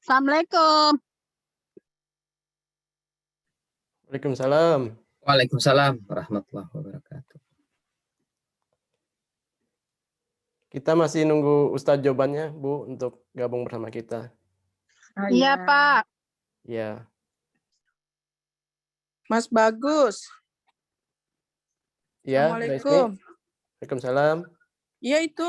Assalamualaikum. Waalaikumsalam. Waalaikumsalam warahmatullahi wabarakatuh. Kita masih nunggu Ustadz jawabannya, Bu, untuk gabung bersama kita. Iya, Pak. Ya. Mas Bagus. Ya, Assalamualaikum. Waalaikumsalam. Iya itu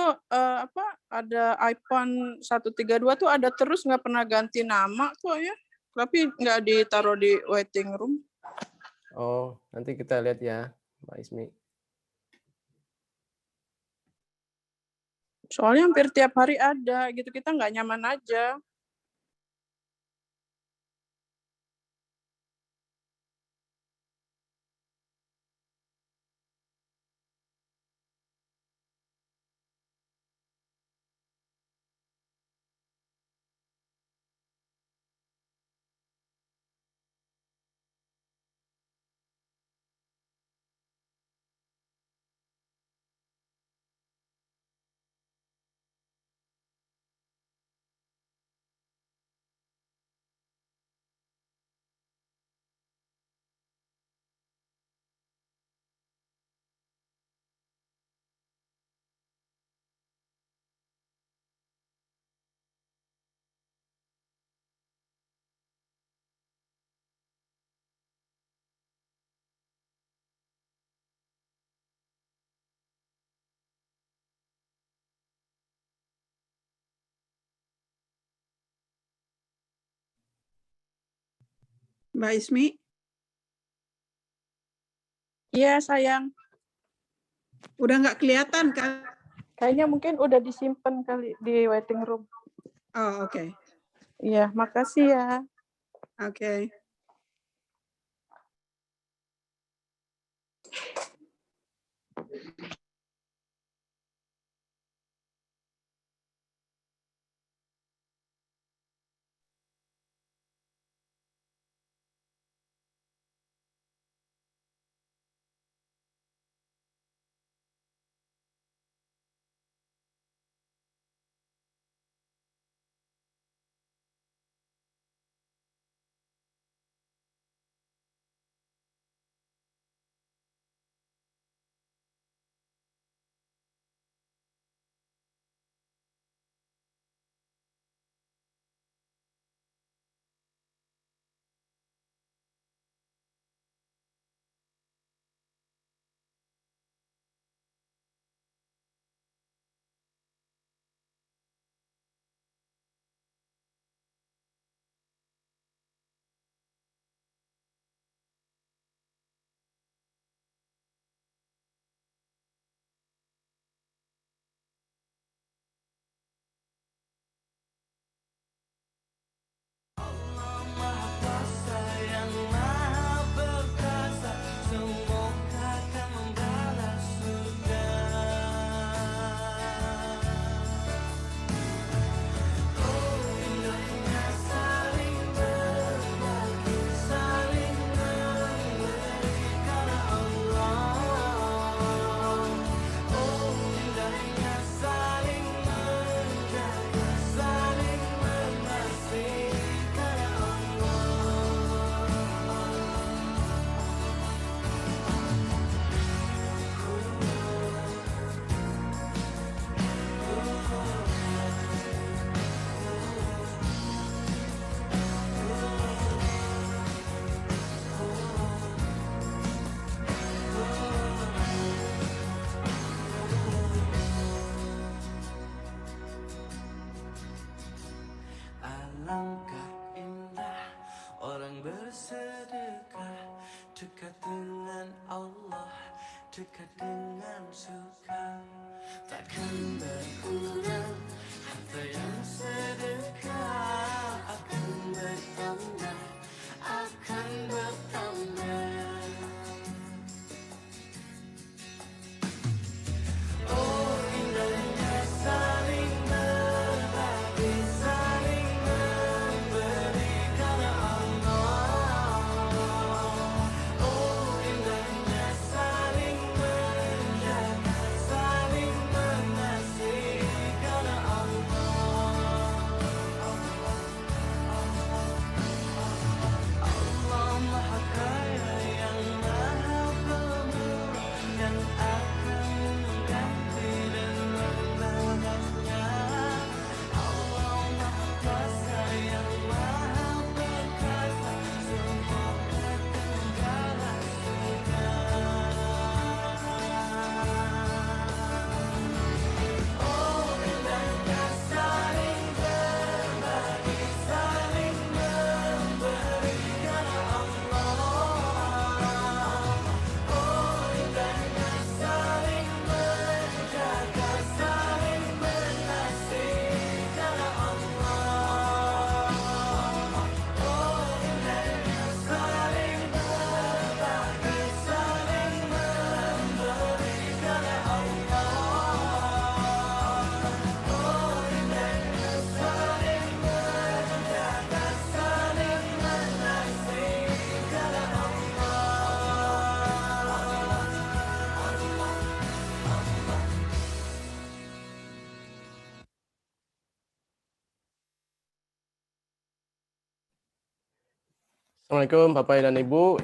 ada iPhone 132 tuh ada terus nggak pernah ganti nama kok ya. Tapi nggak ditaruh di waiting room. Oh, nanti kita lihat ya, Mbak Ismi. Soalnya hampir tiap hari ada gitu, kita nggak nyaman aja. Mbak Ismi? Iya sayang. Udah nggak kelihatan kan? Kayaknya mungkin udah disimpan kali di waiting room. Oh, oke. Iya, makasih ya. Oke. dekat dengan Allah, dekat dengan suka, takkan berkurang harta yang sedekah, akan bertambah, akan bertambah. Oh indahnya saling berbagi, saling memberi karena Allah. Oh indahnya saling menjaga, Assalamualaikum Bapak dan Ibu.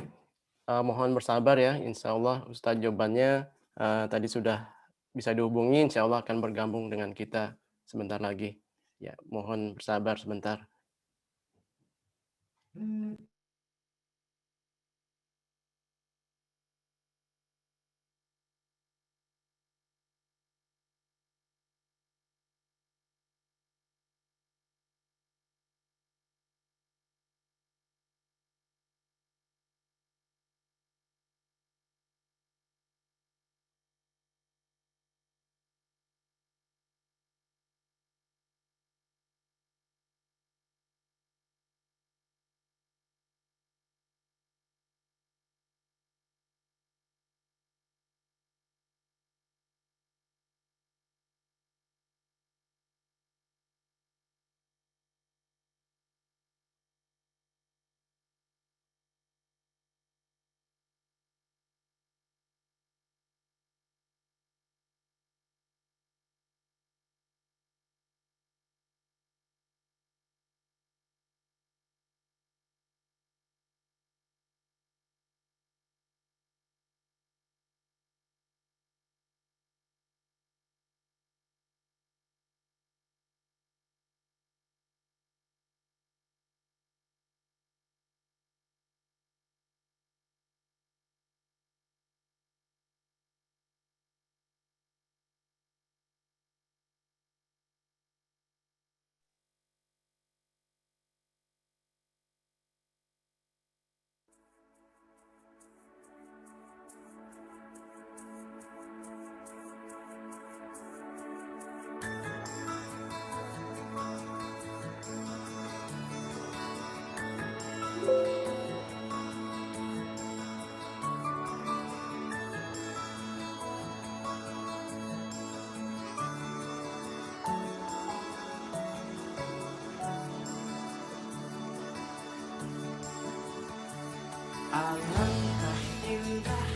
Mohon bersabar ya, insya Allah Ustadz jawabannya tadi sudah bisa dihubungi, insya Allah akan bergabung dengan kita sebentar lagi. Ya, mohon bersabar sebentar.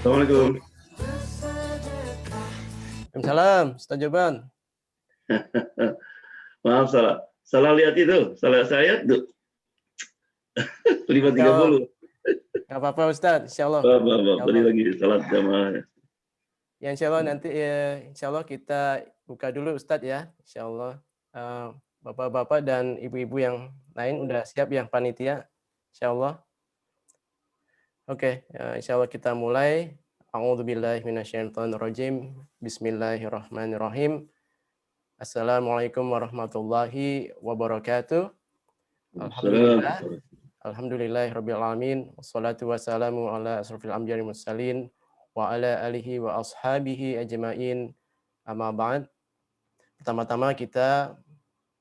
Assalamualaikum. Waalaikumsalam, Ustadz Joban. Maaf salah lihat itu, salah saya tuh 5.30. Nggak apa-apa Ustadz, insya Allah. Beri lagi salat jamaah. Ya insya Allah nanti insya Allah kita buka dulu Ustadz ya, insya Allah. Bapak-bapak dan ibu-ibu yang lain udah siap yang panitia, insya Allah. Oke, insya Allah kita mulai. A'udzubillahi minasyaitonirrajim. Bismillahirrahmanirrahim. Assalamualaikum warahmatullahi wabarakatuh. Alhamdulillahirabbil alamin. Wassalatu wassalamu ala asrofil anbiya'i wal mursalin wa ala alihi wa ashabihi ajmain. Amma ba'd. Pertama-tama kita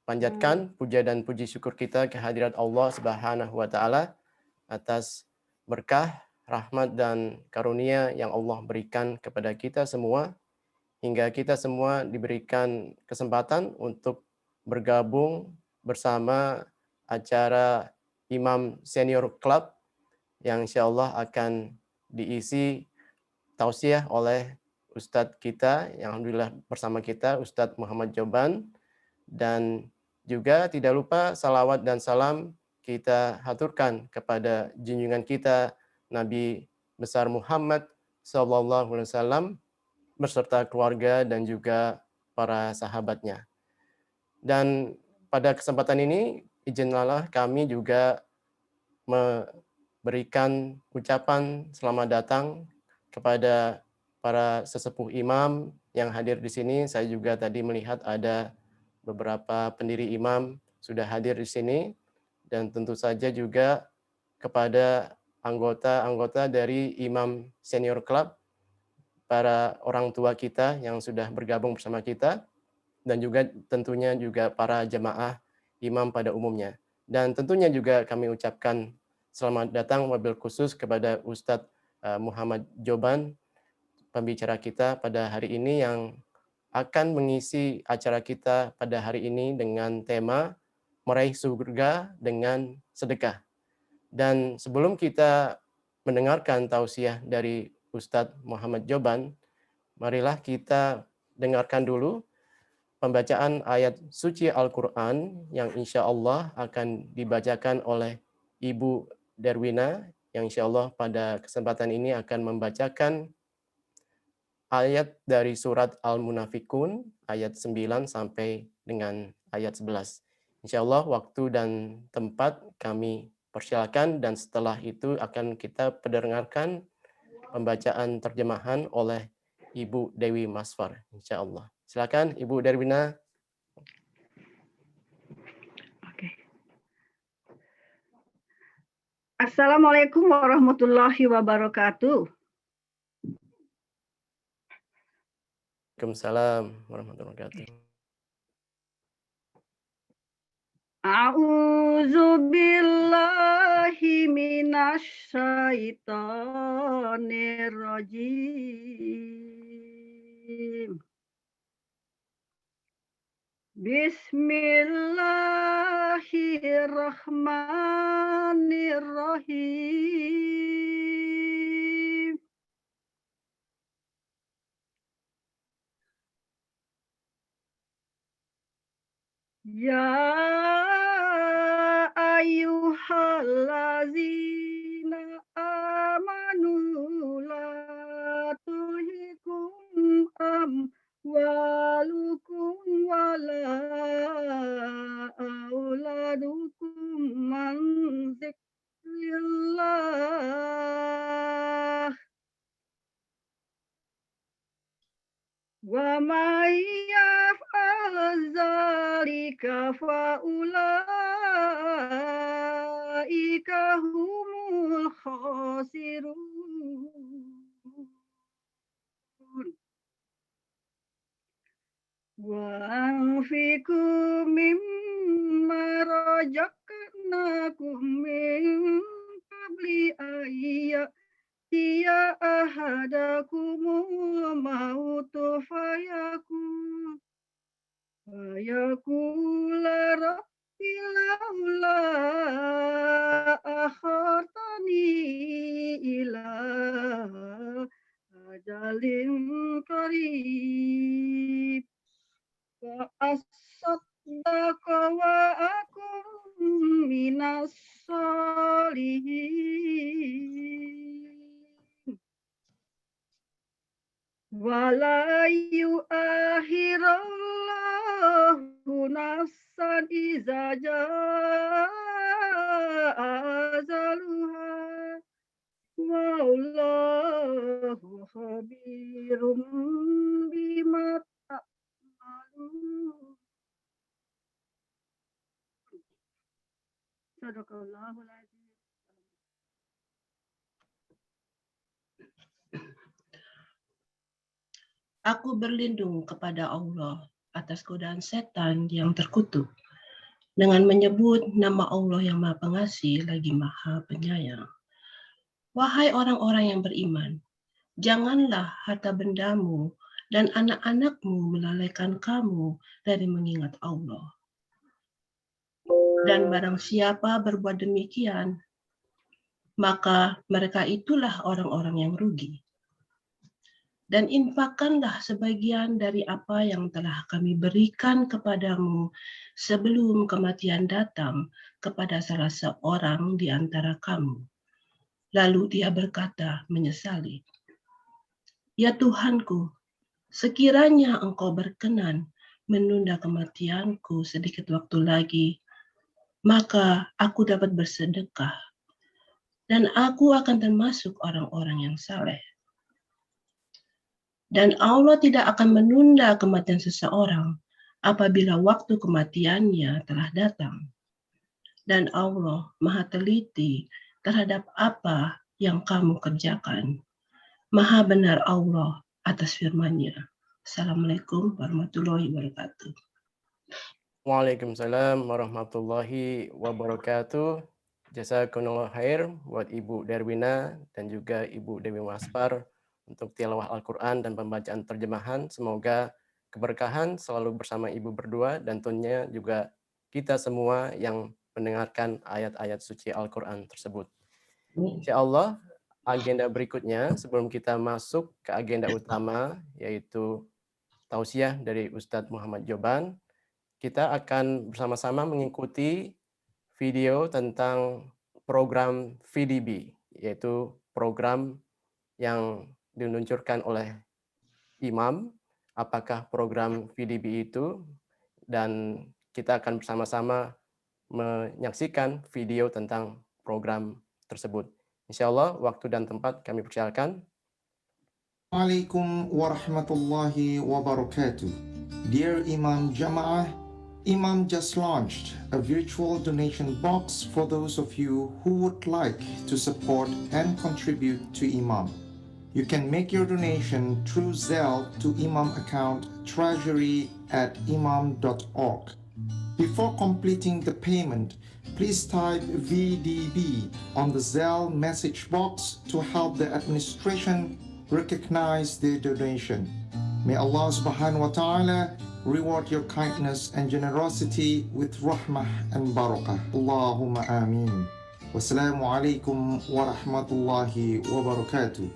panjatkan puja dan puji syukur kita kehadirat Allah Subhanahu wa taala atas berkah, rahmat dan karunia yang Allah berikan kepada kita semua hingga kita semua diberikan kesempatan untuk bergabung bersama acara Imam Senior Club yang insya Allah akan diisi tausiah oleh Ustadz kita yang alhamdulillah bersama kita, Ustadz Muhammad Joban, dan juga tidak lupa salawat dan salam kita haturkan kepada junjungan kita Nabi besar Muhammad SAW beserta keluarga dan juga para sahabatnya. Dan pada kesempatan ini izinkanlah kami juga memberikan ucapan selamat datang kepada para sesepuh imam yang hadir di sini. Saya juga tadi melihat ada beberapa pendiri imam sudah hadir di sini. Dan tentu saja juga kepada anggota-anggota dari Imam Senior Club, para orang tua kita yang sudah bergabung bersama kita, dan juga tentunya juga para jemaah imam pada umumnya. Dan tentunya juga kami ucapkan selamat datang wabil khusus kepada Ustadz Muhammad Joban, pembicara kita pada hari ini yang akan mengisi acara kita pada hari ini dengan tema meraih surga dengan sedekah. Dan sebelum kita mendengarkan tausiah dari Ustadz Muhammad Joban, marilah kita dengarkan dulu pembacaan ayat suci Al-Quran yang insya Allah akan dibacakan oleh Ibu Derwina yang insya Allah pada kesempatan ini akan membacakan ayat dari surat Al-Munafikun ayat 9 sampai dengan ayat 11. Insya Allah waktu dan tempat kami persilakan dan setelah itu akan kita pendengarkan pembacaan terjemahan oleh Ibu Dewi Masfar. Insya Allah. Silakan Ibu Derwina. Assalamualaikum warahmatullahi wabarakatuh. Waalaikumsalam warahmatullahi wabarakatuh. A'udzu billahi minasy syaithanir rajim. Bismillahirrahmanirrahim. Ya ayyuhallazina amanu la tulhikum amwalukum wala auladukum an dzikrillah. Wa may yaf'al dzalika fa ulaika humul khasirun. Wa anfiqu mimma razaqnakum min qabli ayya ya ahadakumul mautu fayaqula rabbi laula akhartani ila ajalin qarib wa asaddaqa wa akum minas solihin. Wala yu'akhirullahu nafsan iza jaa ajaluha wallahu khabirum bima ta'malun. Sadaqallahul azim. Aku berlindung kepada Allah atas godaan setan yang terkutuk dengan menyebut nama Allah yang Maha Pengasih lagi Maha Penyayang. Wahai orang-orang yang beriman, janganlah harta bendamu dan anak-anakmu melalaikan kamu dari mengingat Allah. Dan barang siapa berbuat demikian, maka mereka itulah orang-orang yang rugi. Dan infakkanlah sebagian dari apa yang telah kami berikan kepadamu sebelum kematian datang kepada salah seorang di antara kamu. Lalu dia berkata menyesali, ya Tuhanku, sekiranya engkau berkenan menunda kematianku sedikit waktu lagi, maka aku dapat bersedekah, dan aku akan termasuk orang-orang yang saleh. Dan Allah tidak akan menunda kematian seseorang apabila waktu kematiannya telah datang. Dan Allah Maha teliti terhadap apa yang kamu kerjakan. Maha benar Allah atas firman-Nya. Assalamualaikum warahmatullahi wabarakatuh. Waalaikumsalam warahmatullahi wabarakatuh. Jazakumullah khair buat Ibu Derwina dan juga Ibu Dewi Masfar untuk tilawah Al-Quran dan pembacaan terjemahan. Semoga keberkahan selalu bersama Ibu berdua dan tentunya juga kita semua yang mendengarkan ayat-ayat suci Al-Quran tersebut. Insya Allah, agenda berikutnya sebelum kita masuk ke agenda utama, yaitu tausiah dari Ustadz Muhammad Joban, kita akan bersama-sama mengikuti video tentang program VDB, yaitu program yang diluncurkan oleh Imam. Apakah program VDB itu? Dan kita akan bersama-sama menyaksikan video tentang program tersebut. Insya Allah, waktu dan tempat kami persilakan. Assalamualaikum warahmatullahi wabarakatuh. Dear Imam Jama'ah, Imam just launched a virtual donation box for those of you who would like to support and contribute to Imam. You can make your donation through Zelle to Imam account treasury@imam.org. Before completing the payment, please type VDB on the Zelle message box to help the administration recognize their donation. May Allah subhanahu wa ta'ala reward your kindness and generosity with rahmah and barakah. Allahumma ameen. Wassalamualaikum warahmatullahi wabarakatuh.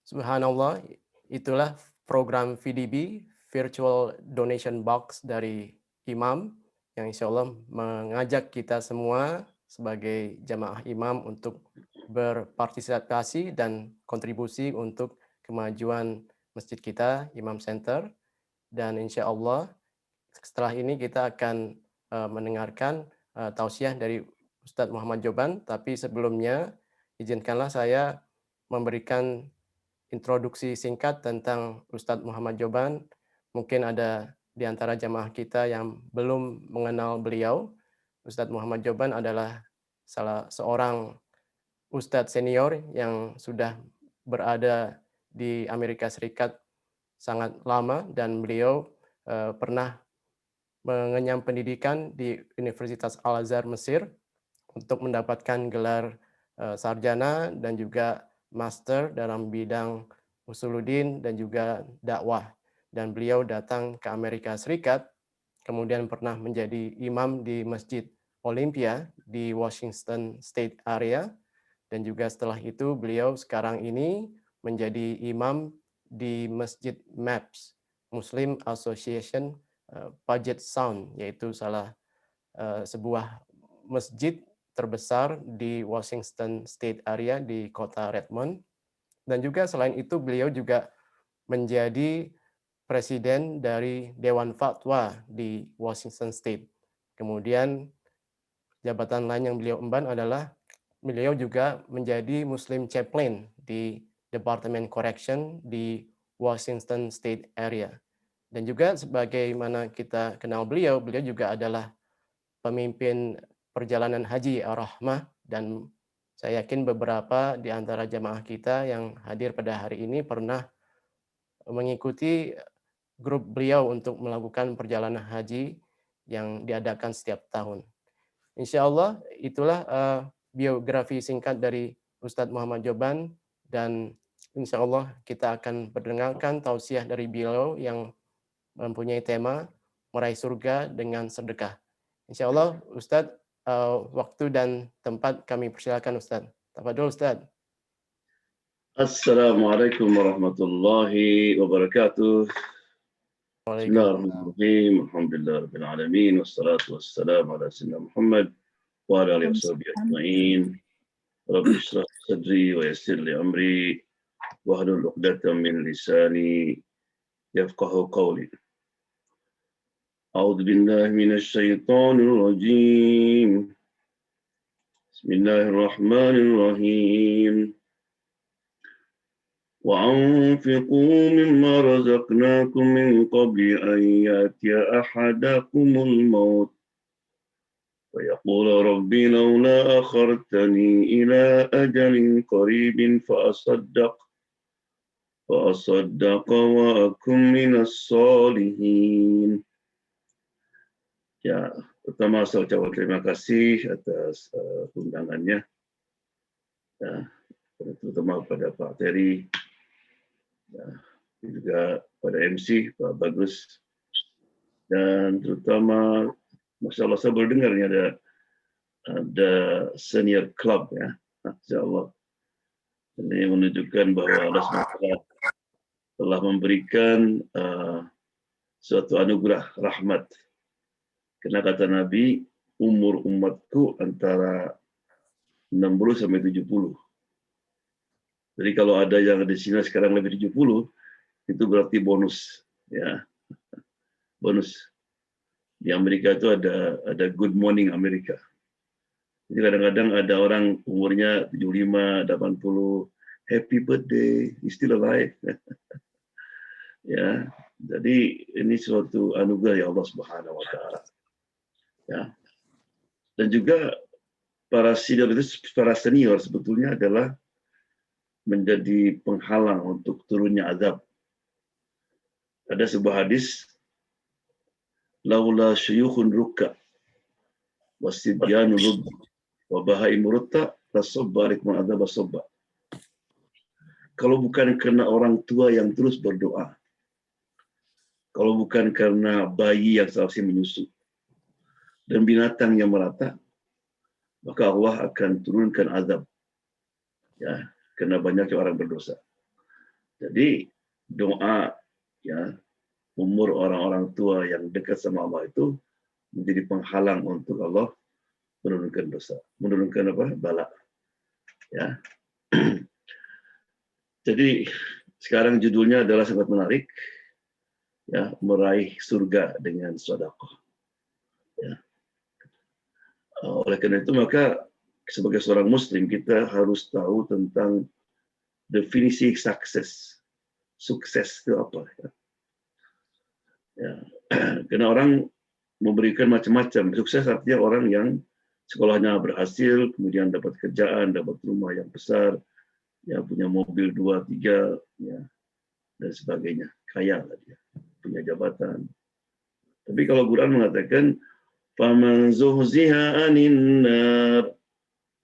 Subhanallah, itulah program VDB, Virtual Donation Box dari Imam, yang insya Allah mengajak kita semua sebagai jamaah Imam untuk berpartisipasi dan kontribusi untuk kemajuan masjid kita, Imam Center. Dan insya Allah setelah ini kita akan mendengarkan tausiah dari Ustadz Muhammad Joban, tapi sebelumnya izinkanlah saya memberikan introduksi singkat tentang Ustadz Muhammad Joban. Mungkin ada di antara jamaah kita yang belum mengenal beliau. Ustadz Muhammad Joban adalah salah seorang Ustadz senior yang sudah berada di Amerika Serikat sangat lama, dan beliau pernah mengenyam pendidikan di Universitas Al-Azhar Mesir untuk mendapatkan gelar sarjana dan juga master dalam bidang usuluddin dan juga dakwah. Dan beliau datang ke Amerika Serikat, kemudian pernah menjadi imam di Masjid Olympia di Washington State area, dan juga setelah itu beliau sekarang ini menjadi imam di Masjid MAPS, Muslim Association Puget Sound, yaitu salah sebuah masjid terbesar di Washington State area di kota Redmond. Dan juga selain itu beliau juga menjadi presiden dari Dewan Fatwa di Washington State. Kemudian jabatan lain yang beliau emban adalah beliau juga menjadi Muslim Chaplain di Department Correction di Washington State area. Dan juga sebagaimana kita kenal beliau, beliau juga adalah pemimpin perjalanan haji Ar-Rahmah, dan saya yakin beberapa di antara jamaah kita yang hadir pada hari ini pernah mengikuti grup beliau untuk melakukan perjalanan haji yang diadakan setiap tahun. Insya Allah itulah biografi singkat dari Ustadz Muhammad Joban, dan insya Allah kita akan mendengarkan tausiah dari beliau yang mempunyai tema meraih surga dengan sedekah. Insya Allah Ustadz, waktu dan tempat kami persilakan Ustadz. Tafadhol Ustadz. Assalamualaikum warahmatullahi wabarakatuh. Bismillahirrahmanirrahim. Alhamdulillahirabbil alamin wassalatu wassalamu ala sayyidina Muhammad wa ala alihi washabbihi ajmain. Rabbi shrah sadri wa yassir li amri wahlul 'uqdatam min lisani yafqahu qawli. A'udzu billahi minasy syaithanir rajim. Bismillahirrahmanirrahim. وأنفقوا مما رزقناكم من قبل أن يأتي أحدكم الموت ويقول ربي لولا أخرتني إلى أجل قريب فأصدق وأكن من الصالحين. Ya, pertama saya ucapkan terima kasih atas undangannya, ya, terutama pada Pak Terry, ya, juga pada MC Pak Bagus, dan terutama Masya Allah saya baru dengar ini ada senior club, ya, Masya Allah. Ini menunjukkan bahwa Allah SWT telah memberikan suatu anugerah rahmat. Karena kata Nabi, umur umatku antara 60 sampai 70. Jadi kalau ada yang di sini sekarang lebih 70, itu berarti bonus, ya. Bonus. Di Amerika itu ada Good Morning Amerika. Jadi kadang-kadang ada orang umurnya 75, 80, happy birthday, he's still alive. Ya, jadi ini suatu anugerah ya Allah Subhanahu wa taala. Ya. Dan juga para senior itu, para senior sebetulnya adalah menjadi penghalang untuk turunnya azab. Ada sebuah hadis, laula syuyukhun rukka wasibyanu rub wa bahaim rutta tasabbarik ma adzab sabba. Kalau bukan karena orang tua yang terus berdoa, kalau bukan karena bayi yang seharusnya menyusu dan binatang yang merata, maka Allah akan turunkan azab. Ya, karena banyaknya orang berdosa. Jadi doa, ya, umur orang-orang tua yang dekat sama Allah itu menjadi penghalang untuk Allah menurunkan dosa, menurunkan apa? Bala. Ya. Jadi sekarang judulnya adalah sangat menarik, ya, meraih surga dengan sedekah. Ya. Oleh karena itu maka sebagai seorang Muslim kita harus tahu tentang definisi sukses. Sukses itu apa? Ya. Karena orang memberikan macam-macam. Sukses artinya orang yang sekolahnya berhasil, kemudian dapat kerjaan, dapat rumah yang besar, ya, punya mobil 2, 3, ya, dan sebagainya. Kaya lah dia, punya jabatan. Tapi kalau Quran mengatakan, "Faman zuhziha 'anil nar",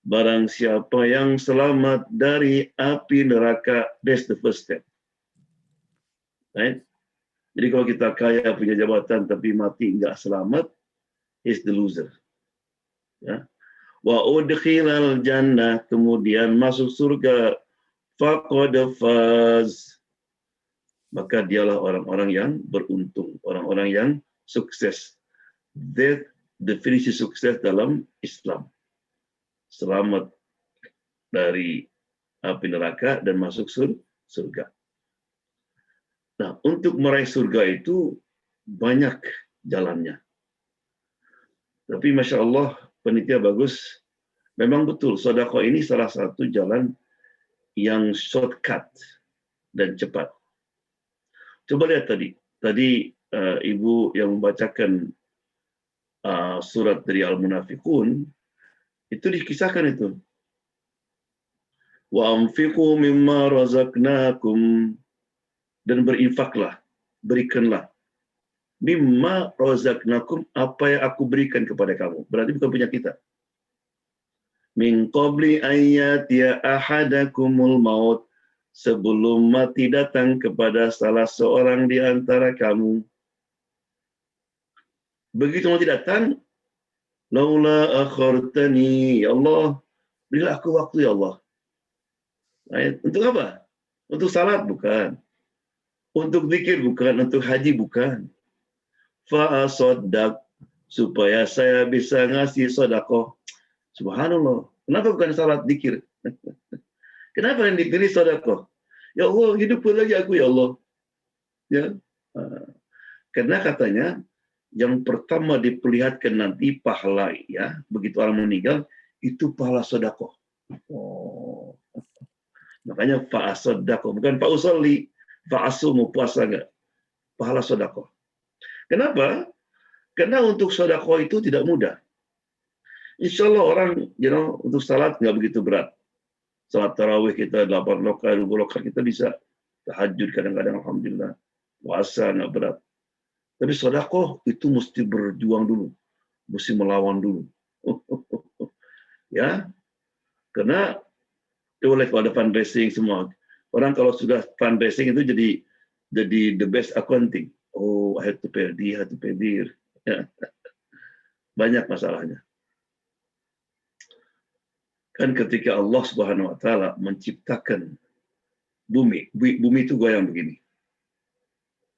barang siapa yang selamat dari api neraka, that's the first step. Right? Jadi kalau kita kaya, punya jabatan, tapi mati enggak selamat, is the loser. Ya. Wa udkhilal jannah, kemudian masuk surga, faqad faz, maka dialah orang-orang yang beruntung, orang-orang yang sukses. That definisi sukses dalam Islam. Selamat dari api neraka dan masuk surga. Nah, untuk meraih surga itu banyak jalannya. Tapi Masya Allah, penitia bagus. Memang betul, sedekah ini salah satu jalan yang shortcut dan cepat. Coba lihat tadi. Ibu yang membacakan surat dari Al-Munafiqun, itu dikisahkan itu. Wa anfiqu mimma razaqnakum, dan berinfaklah, berikanlah. Mimma razaqnakum, apa yang aku berikan kepada kamu. Berarti bukan punya kita. Min qabli ayyatiya ahadakumul maut, sebelum mati datang kepada salah seorang di antara kamu. Begitu mati datang, laula akhartani, ya Allah, berilah aku waktu ya Allah. Untuk apa? Untuk salat bukan. Untuk zikir bukan, untuk haji bukan. Fa'asaddaq, supaya saya bisa ngasih sedekah. Subhanallah. Kenapa bukan salat, zikir? Kenapa yang dipilih sedekah? Ya Allah, hidup lagi aku ya Allah. Ya. Karena katanya yang pertama diperlihatkan nanti pahala, ya, begitu orang meninggal itu pahala sedekah. Oh. Makanya fa'asaddaq, bukan fa'usolli. Fa'asumu, puasa enggak? Pahala sedekah. Kenapa? Karena untuk sedekah itu tidak mudah. Insya Allah orang, untuk salat enggak begitu berat. Salat tarawih kita 8 rakaat, 2 rakaat kita bisa. Tahajud kadang-kadang, alhamdulillah. Puasa enggak berat. Tapi sedekah itu mesti berjuang dulu. Mesti melawan dulu. Ya. Karena boleh kalau ada fundraising semua. Orang kalau sudah fundraising itu jadi the best accounting. Oh, I had to pay this, I had to pay this. Ya. Banyak masalahnya. Kan ketika Allah Subhanahu wa taala menciptakan bumi itu goyang begini.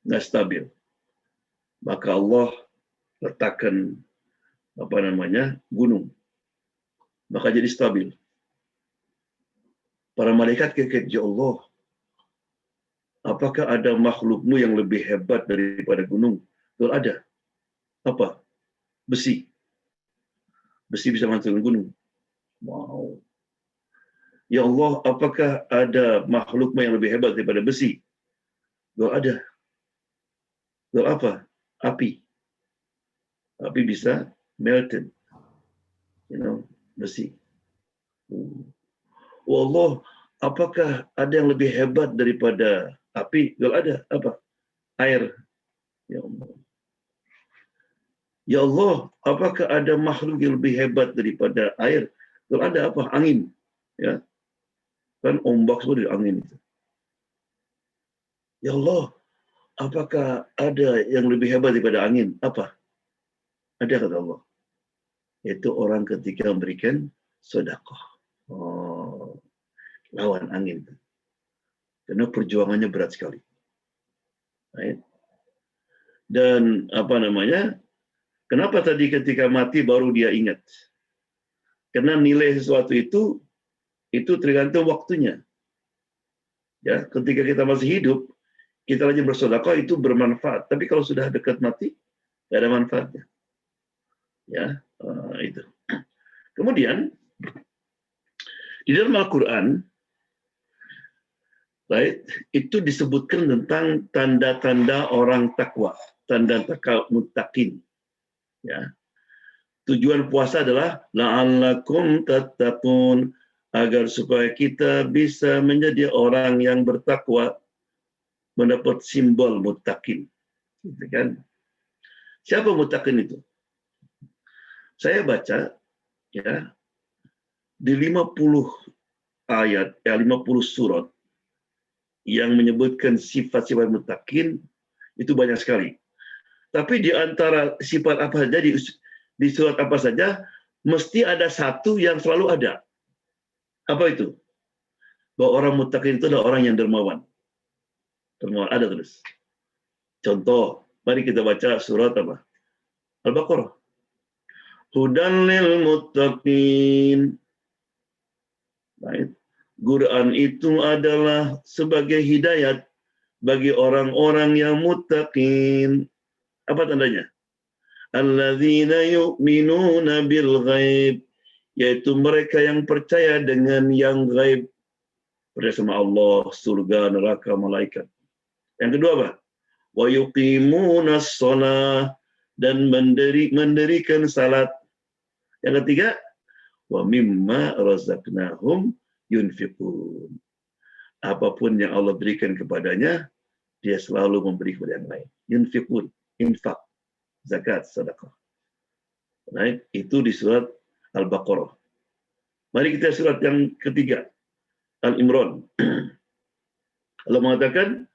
nggak stabil. Maka Allah letakkan gunung, maka jadi stabil. Para malaikat kaget, ya Allah, apakah ada makhlukmu yang lebih hebat daripada gunung? Betul, ada. Apa? Besi. Besi bisa menghancurkan gunung. Wow. Ya Allah, apakah ada makhlukmu yang lebih hebat daripada besi? Betul, ada. Betul, apa? Api. Api bisa melted. Besi. Oh Allah, apakah ada yang lebih hebat daripada api? Betul, ada. Apa? Air. Ya Allah. Ya Allah, apakah ada makhluk yang lebih hebat daripada air? Betul, ada. Apa? Angin. Ya. Kan ombak semua dari angin itu. Ya Allah, apakah ada yang lebih hebat daripada angin? Apa? Ada, kata Allah. Itu orang ketika memberikan sedekah. Oh, lawan angin. Karena perjuangannya berat sekali. Right? Dan kenapa tadi ketika mati baru dia ingat? Karena nilai sesuatu itu tergantung waktunya. Ya, ketika kita masih hidup, kita rajin bersedekah itu bermanfaat. Tapi kalau sudah dekat mati, tidak ada manfaatnya. Ya, itu. Kemudian di dalam Al-Quran, right, itu disebutkan tentang tanda-tanda orang takwa, tanda-tanda muttaqin. Ya. Tujuan puasa adalah la'allakum tattaqun, agar supaya kita bisa menjadi orang yang bertakwa, mendapat simbol muttaqin. Gitu kan? Siapa muttaqin itu? Saya baca ya di 50 ayat, 50 surat yang menyebutkan sifat-sifat muttaqin itu banyak sekali. Tapi di antara sifat apa saja di surat apa saja mesti ada satu yang selalu ada. Apa itu? Bahwa orang muttaqin itu adalah orang yang dermawan. Dermawan ada terus. Contoh, mari kita baca surat apa? Al-Baqarah. Hudan lil muttaqin. Baik. Quran itu adalah sebagai hidayat bagi orang-orang yang muttaqin. Apa tandanya? Alladzina yu'minuna bil ghaib, yaitu mereka yang percaya dengan yang gaib, percaya sama Allah, surga, neraka, malaikat. Yang kedua apa? Wa yuqimunas shalah, dan mendirikan salat. Yang ketiga, wa mimma razaqnahum yunfiqun. Apapun yang Allah berikan kepadanya, dia selalu memberi kepada yang lain. Yunfiqun, infak, zakat, sedekah. Nah, itu di surat Al-Baqarah. Mari kita surat yang ketiga, Al-Imran. Allah mengatakan,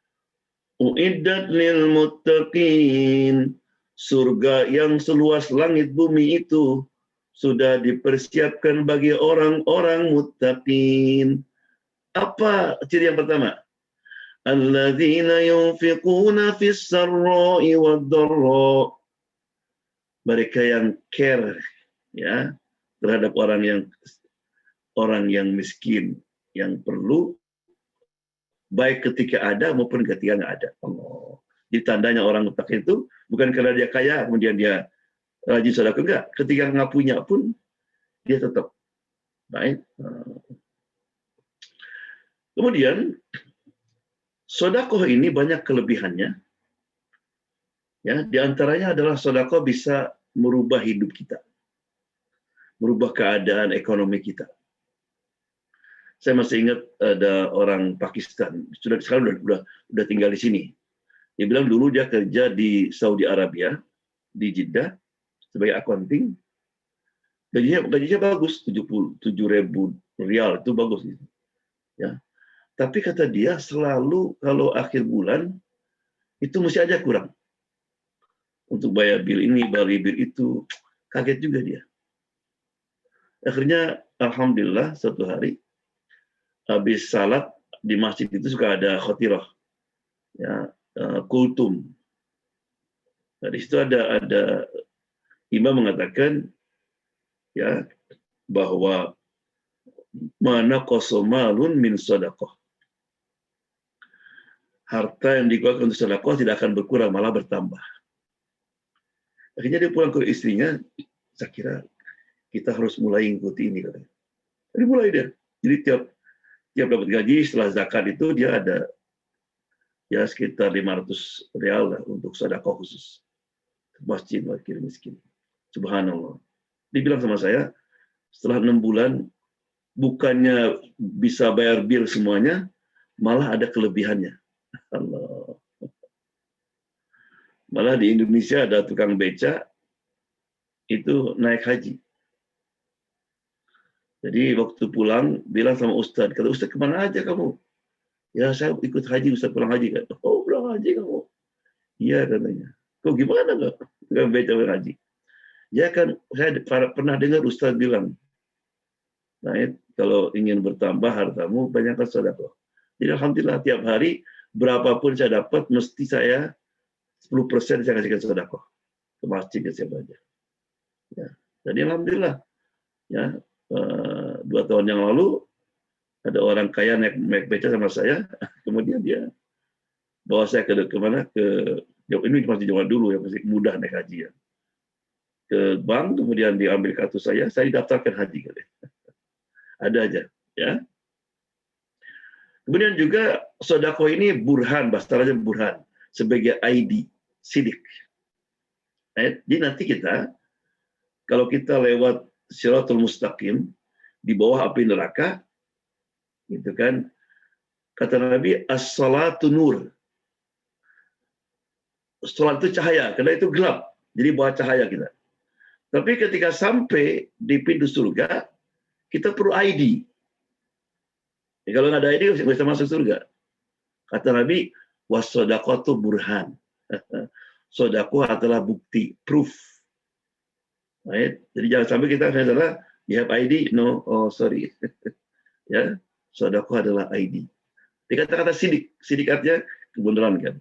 uiddat lil muttaqin, surga yang seluas langit bumi itu sudah dipersiapkan bagi orang-orang muttaqin. Apa ciri yang pertama? Alladzina yunfiquna fis sarra'i wad dharra. Mereka yang care ya terhadap orang yang miskin, yang perlu, baik ketika ada maupun ketika nggak ada. Allah. Jadi tandanya orang muttaqin itu bukan karena dia kaya kemudian dia rajin sedekah, enggak. Ketika nggak punya pun dia tetap baik. Kemudian sedekah ini banyak kelebihannya. Ya, di antaranya adalah sedekah bisa merubah hidup kita, merubah keadaan ekonomi kita. Saya masih ingat ada orang Pakistan, sekarang udah tinggal di sini. Dia bilang dulu dia kerja di Saudi Arabia, di Jeddah sebagai accounting. Gajinya bagus, 77.000 rial, itu bagus gitu. Ya. Tapi kata dia selalu kalau akhir bulan itu mesti aja kurang. Untuk bayar bil ini, bayar bil itu, kaget juga dia. Akhirnya alhamdulillah suatu hari habis salat di masjid itu suka ada khotirah. Ya, kultum. Nah, di situ ada imam mengatakan ya bahwa mana kosomalun min sedekah. Harta yang dikeluarkan untuk sedekah tidak akan berkurang, malah bertambah. Akhirnya dia pulang ke istrinya, saya kira kita harus mulai ikuti ini katanya. Jadi mulai dia. Jadi tiap dapat gaji setelah zakat itu dia ada ya sekitar 500 real lah untuk sedekah khusus masjid fakir miskin. Subhanallah. Dibilang sama saya setelah 6 bulan bukannya bisa bayar bil semuanya, malah ada kelebihannya. Allah. Malah di Indonesia ada tukang beca itu naik haji. Jadi waktu pulang bilang sama Ustadz, kata Ustadz kemana aja kamu? Ya saya ikut haji, Ustadz pulang haji kan. Oh pulang haji kamu? Iya katanya. Kok gimana nggak? Tukang beca haji. Ya kan saya pernah dengar Ustadz bilang, nah kalau ingin bertambah hartamu banyakkan sedekah. Jadi alhamdulillah tiap hari berapapun saya dapat mesti saya 10% saya kasihkan sedekah ke masjid ke siapa aja. Ya. Jadi alhamdulillah ya 2 tahun yang lalu ada orang kaya naik beca sama saya, kemudian dia bawa saya ke mana ke ini masih zaman dulu ya masih mudah naik haji ya. Ke bank kemudian diambil kartu saya didaftarkan haji katanya. Ada aja ya. Kemudian juga sedekah ini burhan, bahasa Arabnya burhan sebagai ID sidik. Jadi nanti kita kalau kita lewat Shiratul Mustaqim di bawah api neraka gitu kan, kata Nabi as-salatu nur. Salat itu cahaya, karena itu gelap. Jadi bawa cahaya kita. Tapi ketika sampai di pintu surga, kita perlu ID. Ya, kalau nggak ada ID, nggak bisa masuk surga. Kata Nabi, was-shadaqatu burhan. Sedekah adalah bukti, proof. Right? Jadi jangan sampai kita salah, you have ID? No, oh sorry. Ya, sedekah adalah ID. Dikata-kata sidik, sidik artinya kebenaran kan.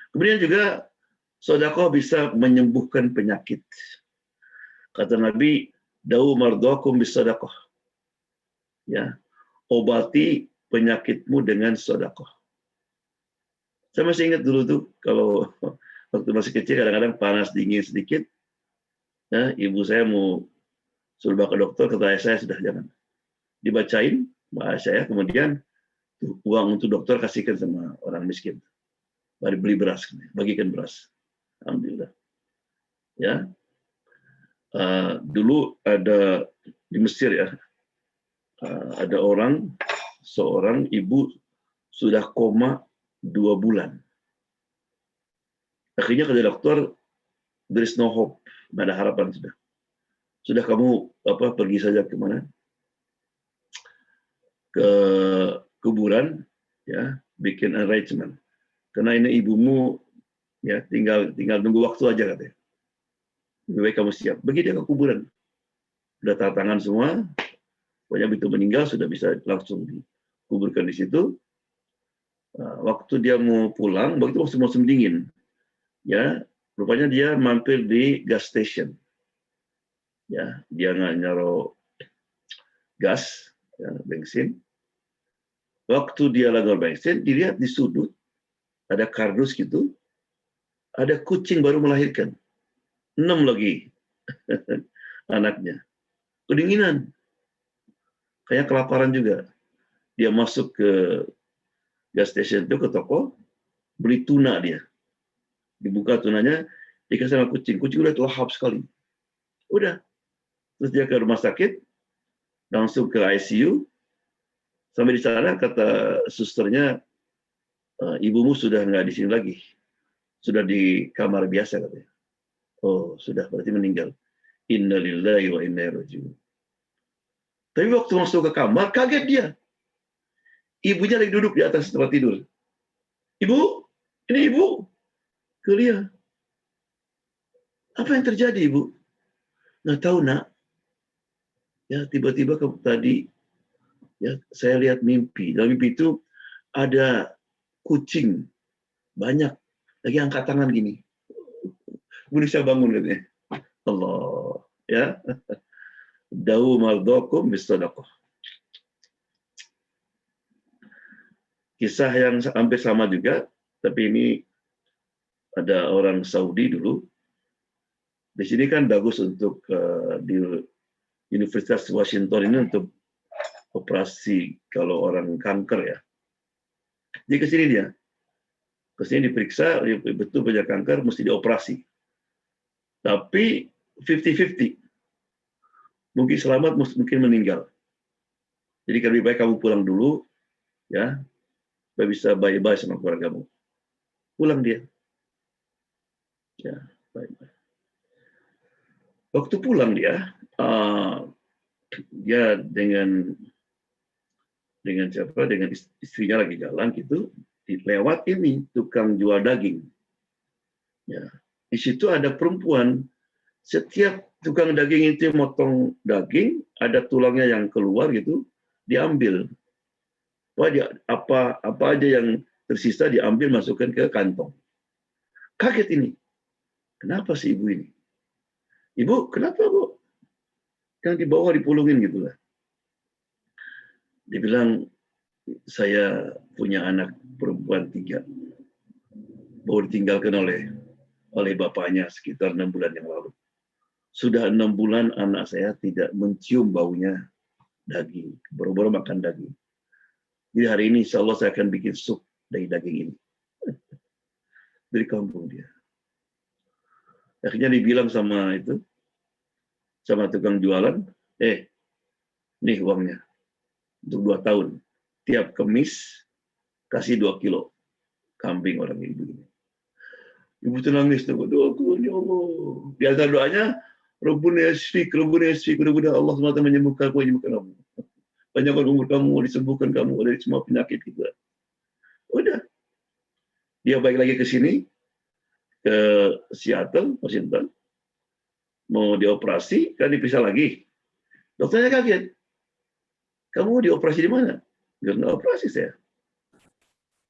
Kemudian juga sedekah bisa menyembuhkan penyakit. Kata Nabi, da'u mardakum bisadaqah. Ya, obati penyakitmu dengan sedekah. Saya masih ingat dulu tuh kalau waktu masih kecil kadang-kadang panas dingin sedikit, ya, ibu saya mau suruh bawa ke dokter, kata saya sudah jangan. Dibacain saya, kemudian uang untuk dokter kasihkan sama orang miskin. Baru beli beras, bagikan beras. Alhamdulillah. Ya, dulu ada di Mesir ya, ada seorang ibu sudah koma 2 bulan. Akhirnya kata dokter, there is no hope, nggak ada harapan sudah. Sudah kamu pergi saja kemana? Ke kuburan, ya, bikin arrangement. Karena ini ibumu, ya, tinggal tunggu waktu aja katanya. Lebih baik kamu siap. Pergi dia ke kuburan. Sudah tanda tangan semua. Pokoknya begitu meninggal sudah bisa langsung dikuburkan di situ. Waktu dia mau pulang, waktu itu musim dingin, ya, rupanya dia mampir di gas station. Ya, dia nggak naruh gas, ya, bensin. Waktu dia lagi bensin, dilihat di sudut ada kardus gitu, ada kucing baru melahirkan, 6 lagi anaknya, kedinginan, kayak kelaparan juga. Dia masuk ke gas station itu, ke toko, beli tuna dia. Dibuka tunanya, dikasih sama kucing. Kucing udah lahap sekali. Udah. Terus dia ke rumah sakit, langsung ke ICU. Sampai di sana, kata susternya, ibumu sudah nggak di sini lagi. Sudah di kamar biasa katanya. Oh, sudah, berarti meninggal. Inna lillahi wa inna ilaihi raji'un. Tapi waktu masuk ke kamar, kaget dia. Ibunya lagi duduk di atas tempat tidur. Ibu, ini ibu. Kuliah. Apa yang terjadi, ibu? Nggak tahu, nak. Ya, tiba-tiba tadi, ya, saya lihat mimpi. Dalam mimpi itu ada kucing banyak lagi angkat tangan gini. Indonesia bangun katanya. Allah, ya. Dawu mardokum bisadaqah. Kisah yang hampir sama juga, tapi ini ada orang Saudi dulu. Di sini kan bagus untuk di Universitas Washington ini untuk operasi kalau orang kanker ya. Jadi ke sini dia. Ke sini diperiksa, betul punya kanker, mesti dioperasi. Tapi 50-50. Mungkin selamat, mungkin meninggal. Jadi lebih baik kamu pulang dulu, ya, supaya bisa bye-bye sama keluargamu. Pulang dia. Ya, bye-bye. Waktu pulang dia dengan siapa? Dengan istrinya lagi jalan gitu, lewat ini tukang jual daging. Ya, di situ ada perempuan. Setiap tukang daging itu motong daging, ada tulangnya yang keluar gitu, diambil. Apa aja yang tersisa diambil, masukkan ke kantong. Kaget ini. Kenapa sih ibu ini? Ibu, kenapa bu? Yang di bawah dipulungin gitu lah. Dia bilang, saya punya anak perempuan 3. Baru ditinggalkan oleh bapaknya sekitar 6 bulan yang lalu. Sudah 6 bulan anak saya tidak mencium baunya daging. Boro-boro makan daging. Jadi hari ini insya Allah saya akan bikin sup dari daging ini. Dari kampung dia. Akhirnya dibilang sama tukang jualan, nih uangnya. Untuk 2 tahun. Tiap Kamis kasih 2 kilo kambing orang ibu ini. Ibu tuh nangis tuh, ya Allah. Di antara doanya, Rabbuna yashfik, mudah-mudahan Allah SWT menyembuhkan kamu. Panjangkan umur kamu, disembuhkan kamu dari semua penyakit kita. Udah. Dia balik lagi ke sini, ke Seattle, Washington. Mau dioperasi, kan diperiksa lagi. Dokternya kaget. Kamu dioperasi di mana? Nggak operasi saya.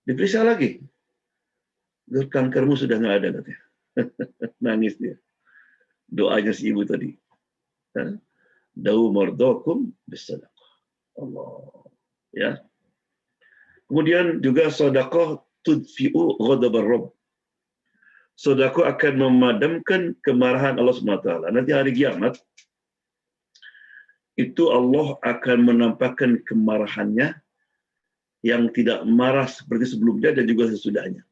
Diperiksa lagi. Kankermu sudah nggak ada katanya. Nangis dia. Doanya si ibu tadi. Dawu mardokum bisadaqah. Allah. Ya. Kemudian juga sedekah tudfi'u ghadabar Rabb. Sedekah akan memadamkan kemarahan Allah SWT. Nanti hari kiamat itu Allah akan menampakkan kemarahannya yang tidak marah seperti sebelumnya dan juga sesudahnya.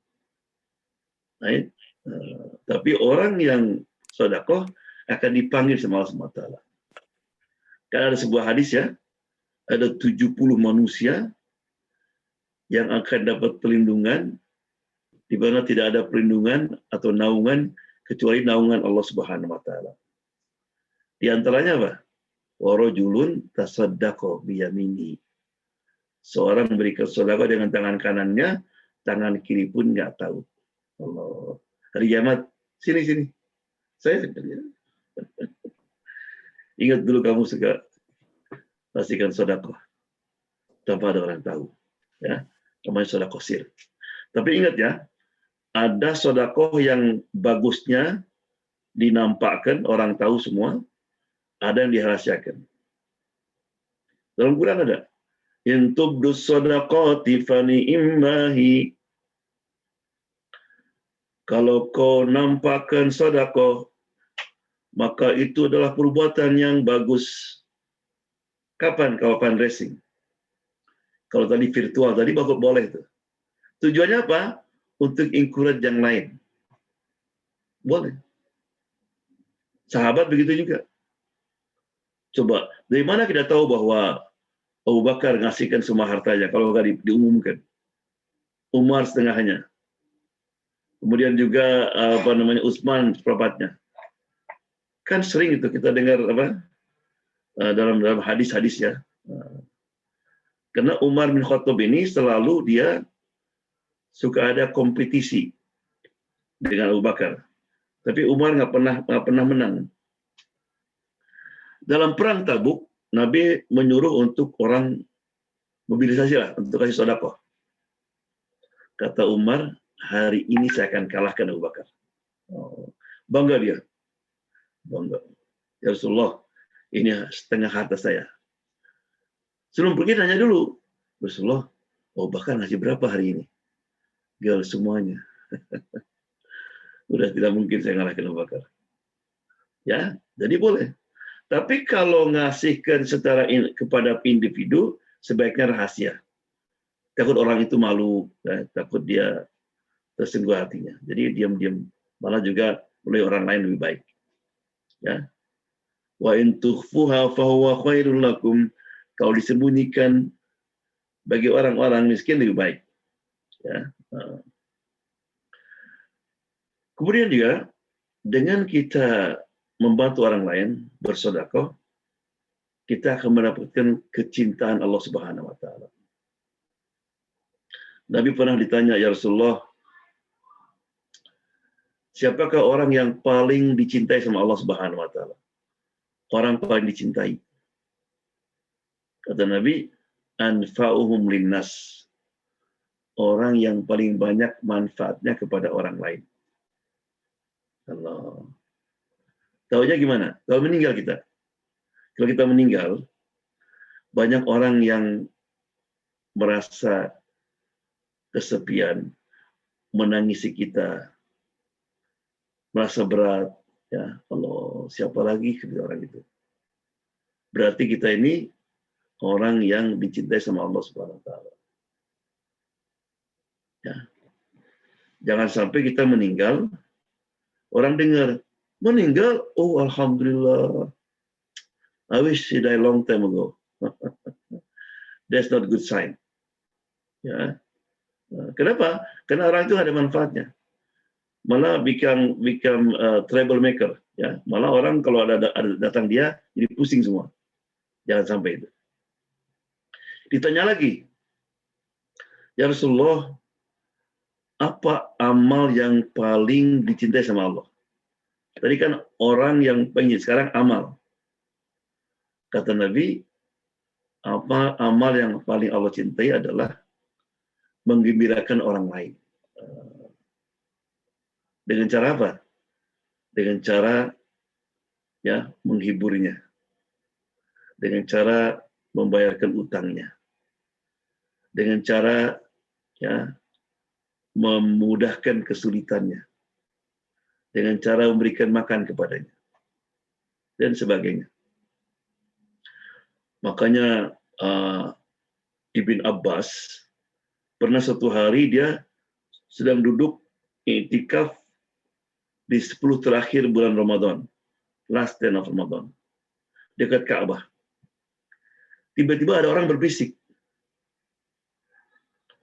Tapi orang yang sedekah akan dipanggil sama Allah SWT. Kan ada sebuah hadis ya, ada 70 manusia yang akan dapat perlindungan di mana tidak ada perlindungan atau naungan kecuali naungan Allah Subhanahu wa taala. Di antaranya apa? Wa rajulun tasaddaqa bi yamini. Seorang memberikan sedekah dengan tangan kanannya, tangan kiri pun nggak tahu. Allah. Hari kiamat, sini. Saya ya. Ingat dulu kamu suka pastikan sedekah tanpa ada orang tahu. Ya, namanya sedekah sir. Tapi ingat ya, ada sedekah yang bagusnya dinampakkan, orang tahu semua, ada yang dirahasiakan. Dalam Quran ada, in tubdus shadaqati fa ni'mahi. Kalau kau nampakkan sedekah, maka itu adalah perbuatan yang bagus. Kapan kau fundraising? Kalau tadi virtual, tadi bagus boleh itu. Tujuannya apa? Untuk encourage yang lain. Boleh. Sahabat begitu juga. Coba, dari mana kita tahu bahwa Abu Bakar ngasihkan semua hartanya kalau nggak diumumkan? Umar setengahnya. Kemudian juga Utsman seperempatnya. Kan sering itu kita dengar dalam hadis-hadis ya. Karena Umar bin Khattab ini selalu dia suka ada kompetisi dengan Abu Bakar. Tapi Umar nggak pernah menang. Dalam perang Tabuk, Nabi menyuruh untuk orang mobilisasi lah untuk kasih sedekah. Kata Umar, hari ini saya akan kalahkan Abu Bakar. Oh, bangga dia. Bangga. Ya Rasulullah, ini setengah harta saya. Sebelum pergi nanya dulu, Rasulullah, Abu Bakar ngasih berapa hari ini? Gal semuanya. Udah tidak mungkin saya ngalahkan Abu Bakar. Ya, jadi boleh. Tapi kalau ngasihkan secara kepada individu, sebaiknya rahasia. Takut orang itu malu, ya, takut dia tersinggung hatinya. Jadi diam-diam. Malah juga oleh orang lain lebih baik. Ya. Wa in tukhfuha fahuwa khairul lakum. Kalau disembunyikan bagi orang-orang miskin lebih baik. Ya. Kemudian juga dengan kita membantu orang lain bersedekah, kita akan mendapatkan kecintaan Allah Subhanahu wa taala. Nabi pernah ditanya, ya Rasulullah, siapakah orang yang paling dicintai sama Allah Subhanahu wa taala? Orang paling dicintai. Kata Nabi, anfa'uhum linnas. Orang yang paling banyak manfaatnya kepada orang lain. Allah. Tahunya gimana? Kalau meninggal kita. Kalau kita meninggal, banyak orang yang merasa kesepian, menangisi kita, merasa berat. Ya Allah, siapa lagi kedua orang itu? Berarti kita ini orang yang dicintai sama Allah Subhanahu wa taala. Ya. Jangan sampai kita meninggal, orang dengar, meninggal, oh alhamdulillah. I wish he died long time ago. That's not a good sign. Ya. Kenapa? Karena orang itu ada manfaatnya. Malah become troublemaker. Ya. Malah orang kalau ada datang dia, jadi pusing semua. Jangan sampai itu. Ditanya lagi, ya Rasulullah, apa amal yang paling dicintai sama Allah? Tadi kan orang yang pengen, sekarang amal. Kata Nabi, apa amal yang paling Allah cintai adalah menggembirakan orang lain. Dengan cara apa? Dengan cara ya menghiburnya. Dengan cara membayarkan utangnya. Dengan cara ya memudahkan kesulitannya. Dengan cara memberikan makan kepadanya. Dan sebagainya. Makanya Ibn Abbas pernah suatu hari dia sedang duduk i'tikaf di 10 terakhir bulan Ramadan, last 10 of Ramadan, dekat Ka'bah. Tiba-tiba ada orang berbisik.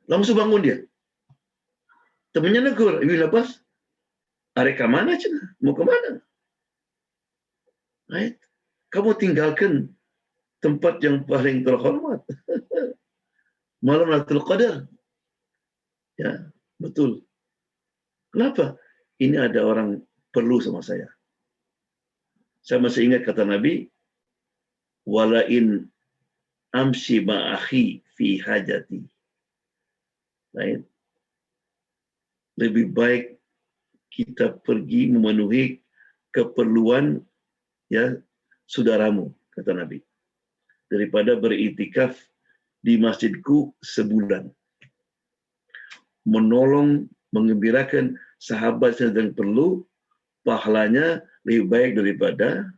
Langsung bangun dia. Temannya negur, Ibn Abbas, "Areka mana cina? Mau kemana? Right? Kamu tinggalkan tempat yang paling terhormat. Malam Lailatul Qadar." Ya, betul. Kenapa? Ini ada orang perlu sama saya. Saya masih ingat kata Nabi, "Walain amshi ma'akhi fi hajati." Right? Lebih baik kita pergi memenuhi keperluan ya saudaramu, kata Nabi, daripada beriktikaf di masjidku sebulan. Menolong, menggembirakan sahabat yang sedang perlu, pahalanya lebih baik daripada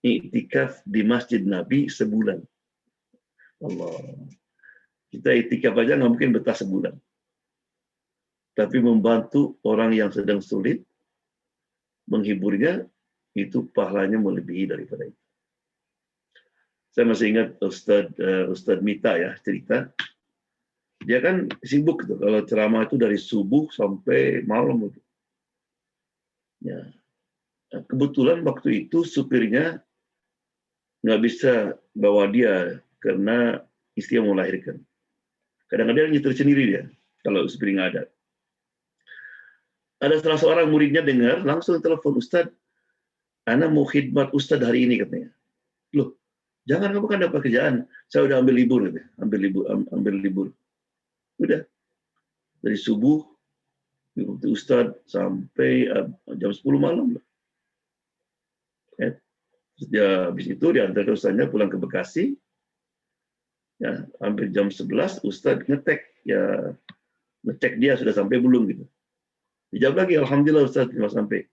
iktikaf di masjid Nabi sebulan. Allah. Kita iktikaf aja nggak mungkin betah sebulan. Tapi membantu orang yang sedang sulit, menghiburnya, itu pahalanya melebihi daripada itu. Saya masih ingat Ustadz Mita ya cerita. Dia kan sibuk tuh kalau ceramah itu dari subuh sampai malam gitu. Ya. Kebetulan waktu itu supirnya nggak bisa bawa dia karena istrinya mau melahirkan. Kadang-kadang nyetir sendiri dia kalau supir nggak ada. Ada salah seorang muridnya dengar, langsung telepon, "Ustadz, Ana mau khidmat Ustadz hari ini," katanya. "Loh, jangan, kamu kan dapat kerjaan. Saya udah ambil libur," katanya. Ambil libur. Udah. dari subuh mengikuti Ustadz sampai jam 10 malam. Ya. Terus dia habis itu diantar Ustadznya pulang ke Bekasi. Ya, hampir jam 11 Ustadz ngecek dia sudah sampai belum gitu. Dijawab lagi, alhamdulillah Ustadz sudah sampai.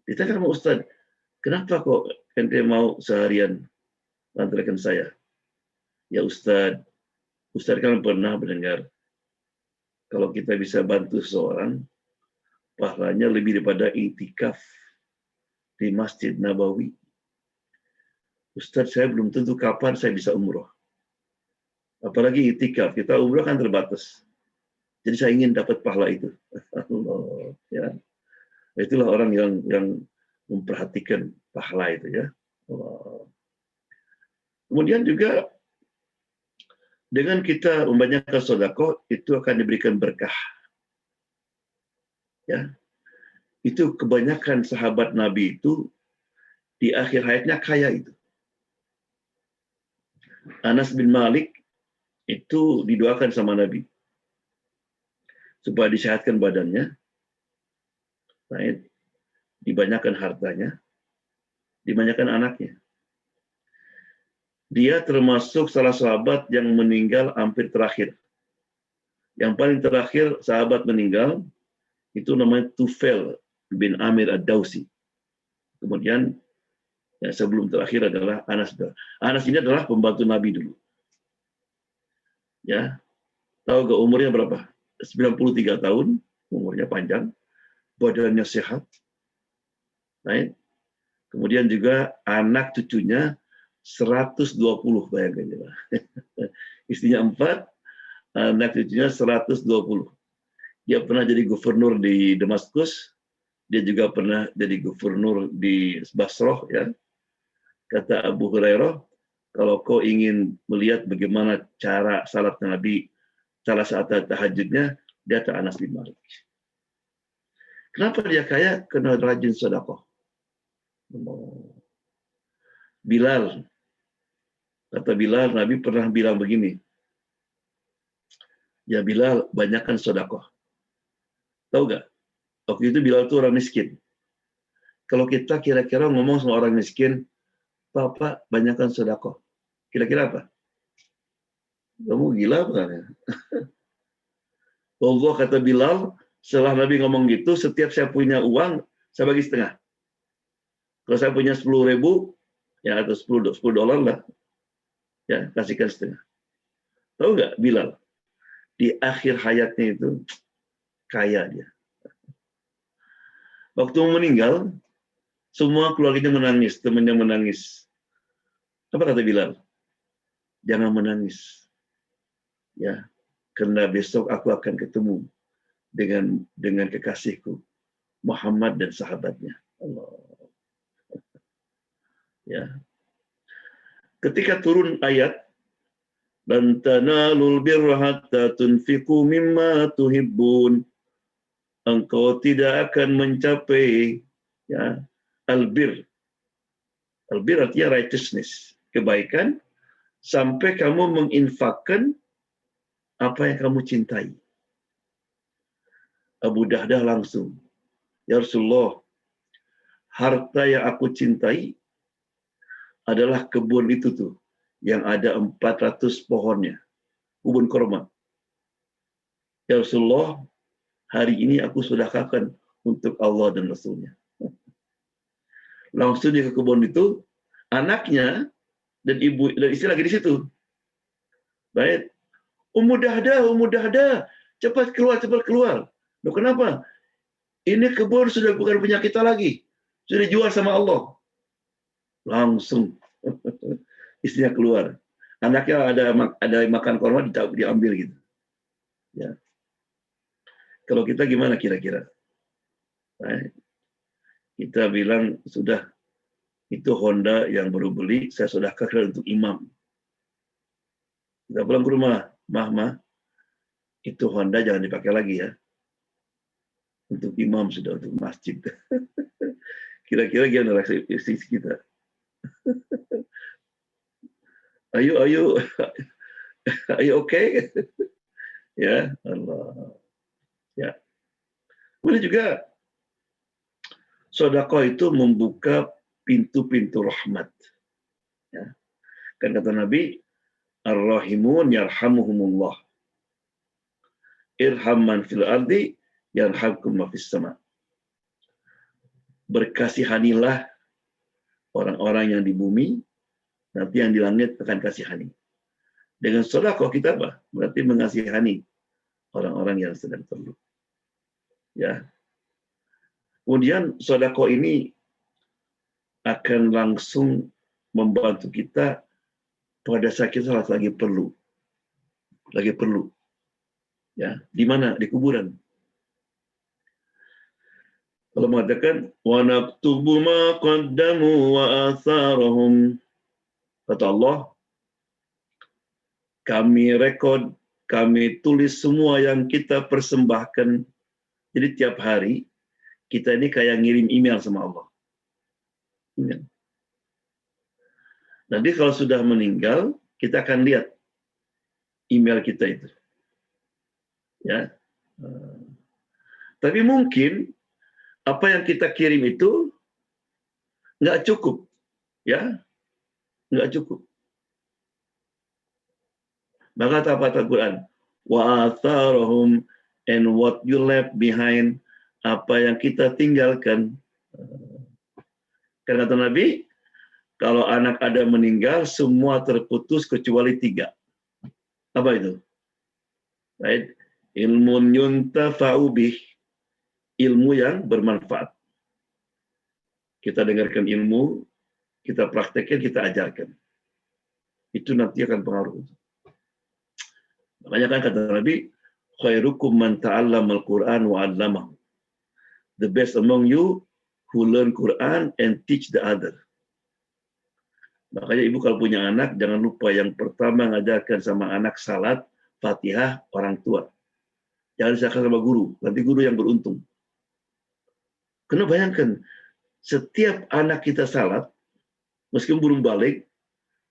Ditanya sama Ustadz, kenapa kok ente mau seharian antarkan saya? Ya Ustadz kan pernah mendengar kalau kita bisa bantu seseorang, pahalanya lebih daripada iktikaf di Masjid Nabawi. Ustadz, saya belum tentu kapan saya bisa umroh. Apalagi iktikaf, kita umroh kan terbatas. Jadi saya ingin dapat pahala itu. Allah, ya. Itulah orang yang memperhatikan pahala itu ya. Allah. Kemudian juga dengan kita membanyakkan sedekah itu akan diberikan berkah. Ya. Itu kebanyakan sahabat Nabi itu di akhir hayatnya kaya itu. Anas bin Malik itu didoakan sama Nabi supaya disehatkan badannya, dibanyakan hartanya, dibanyakan anaknya. Dia termasuk salah sahabat yang meninggal hampir terakhir. Yang paling terakhir sahabat meninggal itu namanya Tufail bin Amir ad-Dausi. Kemudian yang sebelum terakhir adalah Anas. Anas ini adalah pembantu Nabi dulu. Ya, tahu gak umurnya berapa? 93 tahun, umurnya panjang, badannya sehat. Nah, kemudian juga anak cucunya 120, bayangkan ya. Istrinya 4, anak cucunya 120. Dia pernah jadi gubernur di Damaskus, dia juga pernah jadi gubernur di Basrah ya. Kata Abu Hurairah, kalau kau ingin melihat bagaimana cara salat Nabi, salah satu tahajudnya, dia tak Anas bin Malik. Kenapa dia kaya? Karena rajin sedekah. Bilal, kata Bilal, Nabi pernah bilang begini, ya Bilal, banyakkan sedekah. Tahu gak? Waktu itu Bilal itu orang miskin. Kalau kita kira-kira ngomong sama orang miskin, Bapak, banyakkan sedekah. Kira-kira apa? Kamu gila bukan? Allah kata Bilal, setelah Nabi ngomong gitu, setiap saya punya uang, saya bagi setengah. Kalau saya punya 10.000, ya atau $10 lah, ya kasihkan setengah. Tahu nggak Bilal? Di akhir hayatnya itu kaya dia. Waktu meninggal, semua keluarganya menangis, temannya menangis. Apa kata Bilal? Jangan menangis. Ya, karena besok aku akan ketemu dengan kekasihku Muhammad dan sahabatnya. Allah. Ya. Ketika turun ayat lan tanalul birra hatta tunfiqu mimma tuhibbun, engkau tidak akan mencapai ya albir. Albir artinya righteousness, kebaikan, sampai kamu menginfakkan apa yang kamu cintai. Abu Dahdah langsung, ya Rasulullah, harta yang aku cintai adalah kebun itu tuh, yang ada 400 pohonnya, kebun kurma. Ya Rasulullah, hari ini aku sedekahkan untuk Allah dan Rasulnya. Langsung dia ke kebun itu, anaknya dan ibu dan istri lagi di situ. Baik, Ummu Dahdah, cepat keluar. Loh, kenapa? Ini kebun sudah bukan punya kita lagi, sudah dijual sama Allah. Langsung istrinya keluar. Anaknya ada makan korma, diambil gitu. Ya. Kalau kita gimana kira-kira? Baik. Kita bilang sudah, itu Honda yang baru beli, saya sedekahkan untuk imam. Kita pulang ke rumah, Mah, itu Honda jangan dipakai lagi ya. Untuk imam sudah, untuk masjid. Kira-kira gimana reaksi kita? Ayo, okay? Ya Allah. Ya. Kemudian juga sedekah itu membuka pintu-pintu rahmat. Ya. Kan kata Nabi, Ar-Rahimun yarhamuhumullah. Irham man fil ardi yarhamkum ma fis sama. Berkasihanilah orang-orang yang di bumi, nanti yang di langit akan kasihani. Dengan sedekah kita apa? Berarti mengasihani orang-orang yang sedang perlu. Ya. Kemudian sedekah ini akan langsung membantu kita pada saat kita lagi perlu. Lagi perlu. Ya, di mana? Di kuburan. Allah mengatakan, wa naktubu ma qaddamu wa atharahum. Kata Allah, kami rekod, kami tulis semua yang kita persembahkan. Jadi tiap hari kita ini kayak ngirim email sama Allah. Email. Nanti kalau sudah meninggal, kita akan lihat email kita itu. Ya. Tapi mungkin apa yang kita kirim itu nggak cukup. Ya. Nggak cukup. Maka kata Quran, wa atharahum, and what you left behind, apa yang kita tinggalkan. Karena kata Nabi, kalau anak Adam meninggal, semua terputus kecuali 3. Apa itu? Right? Ilmun yuntafa'u bih, ilmu yang bermanfaat. Kita dengarkan ilmu, kita praktekkan, kita ajarkan. Itu nanti akan pengaruh. Makanya kan kata Nabi, khairukum man ta'allama al-Quran wa 'allamahu. The best among you who learn Quran and teach the other. Makanya ibu kalau punya anak, jangan lupa yang pertama ngajarkan sama anak salat, Fatihah, orang tua. Jangan diserahkan sama guru, nanti guru yang beruntung. Karena bayangkan, setiap anak kita salat, meskipun belum balik,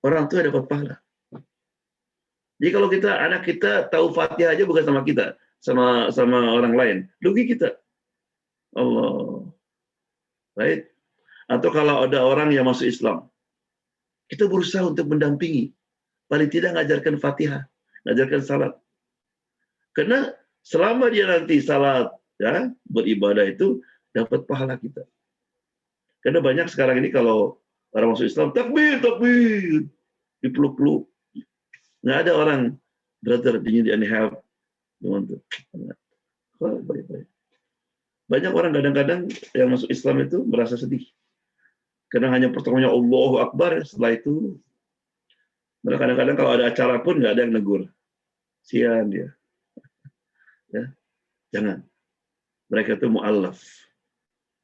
orang tua dapat pahala. Jadi kalau anak kita tahu Fatihah aja bukan sama kita, sama orang lain, rugi kita. Allah. Right? Atau kalau ada orang yang masuk Islam, kita berusaha untuk mendampingi. Paling tidak ngajarkan Fatihah, ngajarkan salat. Karena selama dia nanti salat, ya, beribadah itu dapat pahala kita. Karena banyak sekarang ini kalau orang masuk Islam, takbir, takbir, dipeluk-peluk. Nggak ada orang, brother, do you need any help? You want to? Oh, baik-baik. Banyak orang kadang-kadang yang masuk Islam itu merasa sedih. Karena hanya pertamanya Allahu Akbar, setelah itu, kadang-kadang kalau ada acara pun nggak ada yang negur. Sian dia. Ya, jangan. Mereka itu mu'allaf.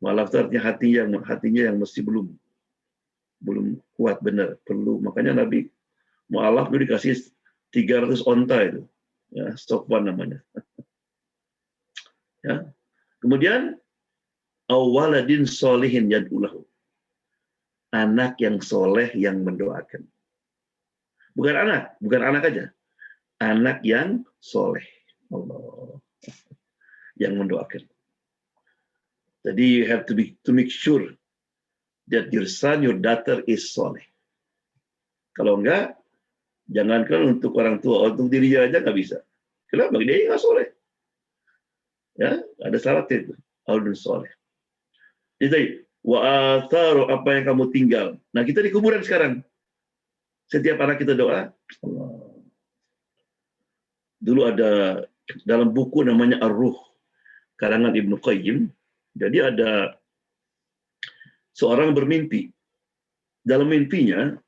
Mu'allaf itu artinya hatinya yang mesti belum kuat benar, perlu. Makanya Nabi mu'allaf itu dikasih 300 onta itu. Ya, Sofwan namanya. Ya. Kemudian awaladin solihin yad'ulahu. Anak yang soleh yang mendoakan. Bukan anak aja. Anak yang soleh. Allah. Yang mendoakan. Jadi you have to make sure that your son, your daughter is soleh. Kalau enggak, jangankan untuk orang tua, untuk dirinya aja nggak bisa. Kenapa? Dia nggak soleh. Ya, ada syarat itu. Aulun soleh. Jadi, wa atharu, apa yang kamu tinggal. Nah, kita di kuburan sekarang. Setiap anak kita doa. Allah. Dulu ada dalam buku namanya Ar-Ruh, karangan Ibnu Qayyim. Jadi ada seorang bermimpi. Dalam mimpinya,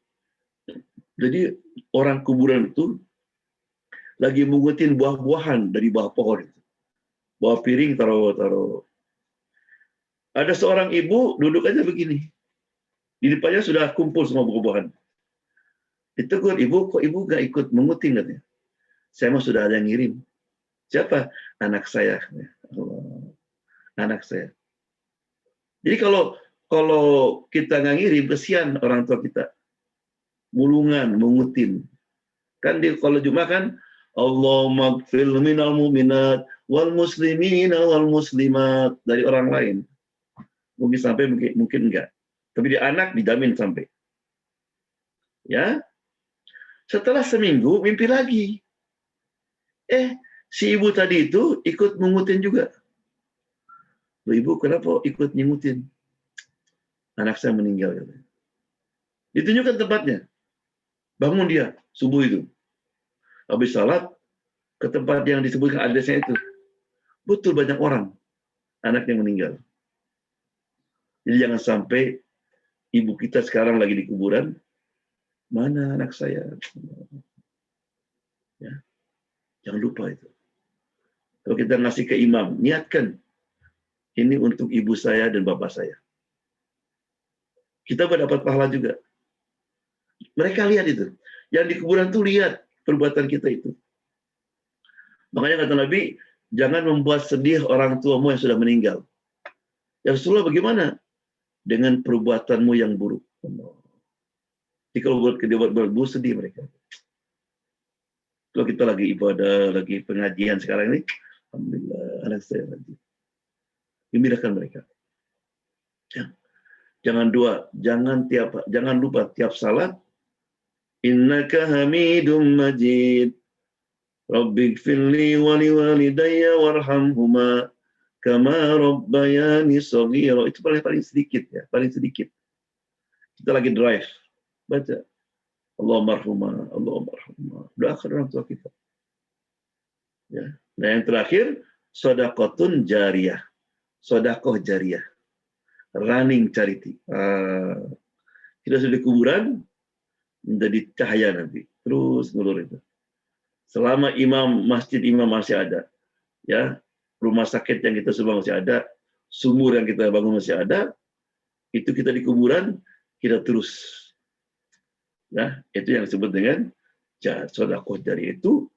jadi orang kuburan itu lagi mengutin buah-buahan dari bawah pohon. Bawa piring, taruh. Ada seorang ibu duduk aja begini. Di depannya sudah kumpul semua buah-buahan. Ditegur, ibu, kok ibu nggak ikut mengutin katanya. Saya mah sudah ada yang ngirim. Siapa? Anak saya. Allah. Anak saya. Jadi kalau kita nggak ngirim, kesian orang tua kita. Mulungan, mengutin. Kan kalau Jumat kan Allahumma ighfir minal mu'minat wal muslimina wal muslimat, dari orang lain. Mungkin sampai, mungkin enggak. Tapi di anak dijamin sampai. Ya. Setelah seminggu mimpi lagi. Si ibu tadi itu ikut mengutin juga. Loh, ibu kenapa ikut nyengutin? Anak saya meninggal. Ditunjukkan tempatnya. Bangun dia subuh itu. Habis salat ke tempat yang disebutkan adresnya itu. Betul banyak orang anaknya meninggal. Jadi jangan sampai ibu kita sekarang lagi di kuburan, mana anak saya? Ya. Jangan lupa itu. Kalau kita ngasih ke imam, niatkan ini untuk ibu saya dan bapak saya. Kita mendapat pahala juga. Mereka lihat itu. Yang di kuburan tuh lihat perbuatan kita itu. Makanya kata Nabi, jangan membuat sedih orang tuamu yang sudah meninggal. Ya Rasulullah, bagaimana? Dengan perbuatanmu yang buruk. Jadi kalau buat buruk, sedih mereka. Kalau kita lagi ibadah, lagi pengajian sekarang ini, alhamdulillah, anak saya lagi. Gembirakan mereka. Ya. Jangan lupa tiap salat, innaka hamidum majid. Rabbighfirli wa liwalidayya warhamhuma kama rabbayani shaghira. Itu paling sedikit ya, paling sedikit. Kita lagi drive, baca Allahumma arhamhuma, Allahumma arhamhuma. Doakan orang tua kita. Ya. Nah, yang terakhir, sedekahun jariyah. Sedekah jariyah. Running charity. Kita sudah di kuburan, menjadi cahaya nanti. Terus ngelur itu. Selama masjid imam masih ada, ya, rumah sakit yang kita sumbang masih ada, sumur yang kita bangun masih ada, itu kita di kuburan, kita terus. Ya, itu yang disebut dengan sedekah jariyah. Itu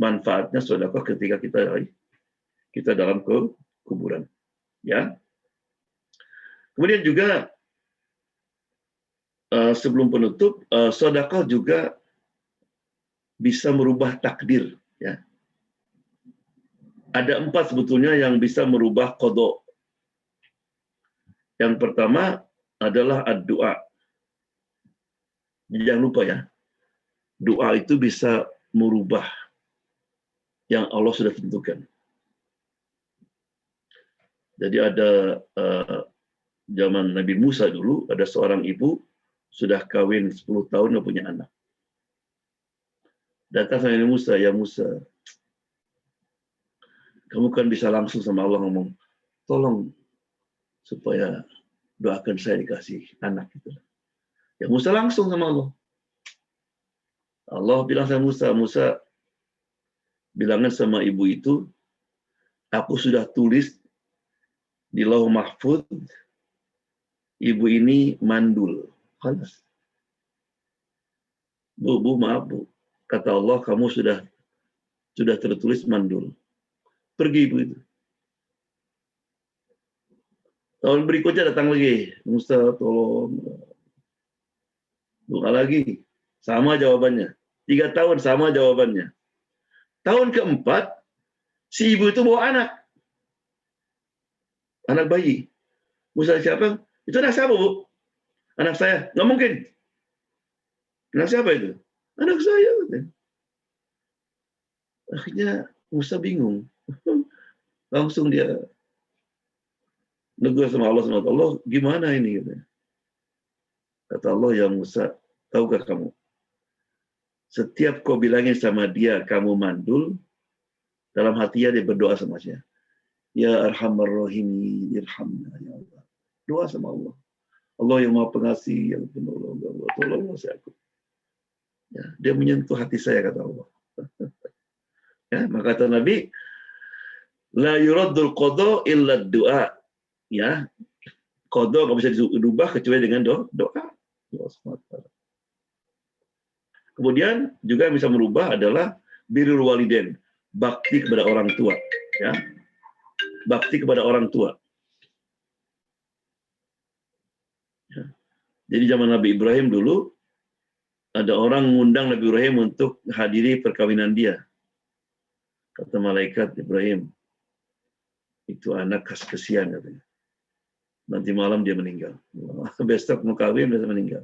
manfaatnya sedekah ketika kita dalam kuburan. Ya. Kemudian juga sebelum penutup, sedekah juga bisa merubah takdir. Ya. Ada 4 sebetulnya yang bisa merubah qada. Yang pertama adalah ad-doa. Jangan lupa ya, doa itu bisa merubah yang Allah sudah tentukan. Jadi ada zaman Nabi Musa dulu, ada seorang ibu sudah kawin 10 tahun nggak punya anak. Datang sama Nabi Musa, ya Musa, kamu kan bisa langsung sama Allah ngomong, tolong supaya doakan saya dikasih anak. Gitu. Ya Musa langsung sama Allah. Allah bilang sama Musa bilangkan sama ibu itu, aku sudah tulis di Lauh Mahfuz, ibu ini mandul. Khalas. Bu, maaf bu. Kata Allah, kamu sudah tertulis mandul. Pergi ibu itu. Tahun berikutnya datang lagi. Musa, tolong. Doa lagi. Sama jawabannya. 3 tahun sama jawabannya. Tahun keempat, si ibu itu bawa anak. Anak bayi. Musa siapa? Itu anak siapa, Bu? Anak saya. Nggak mungkin. Anak siapa itu? Anak saya. Akhirnya Musa bingung. Langsung dia negur sama Allah, Allah, gimana ini? Kata Allah, ya Musa, tahukah kamu? Setiap kau bilangin sama dia, kamu mandul, dalam hatinya dia berdoa sama saya. Ya Arhamar Rahimi, irhamna ya Allah. Doa sama Allah. Allah yang Maha Pengasih, yang penolong, Allah, tolonglah saya aku. Ya, dia menyentuh hati saya, kata Allah. Ya, maka kata Nabi, la yuraddul qada illa doa. Ya, qada nggak bisa dirubah kecuali dengan doa. Kemudian juga yang bisa merubah adalah birrul walidain, bakti kepada orang tua. Ya, bakti kepada orang tua. Ya. Jadi zaman Nabi Ibrahim dulu, ada orang mengundang Nabi Ibrahim untuk hadiri perkawinan dia. Kata malaikat Ibrahim, itu anak kasihan katanya. Nanti malam dia meninggal. Besok mau kawin, besok meninggal.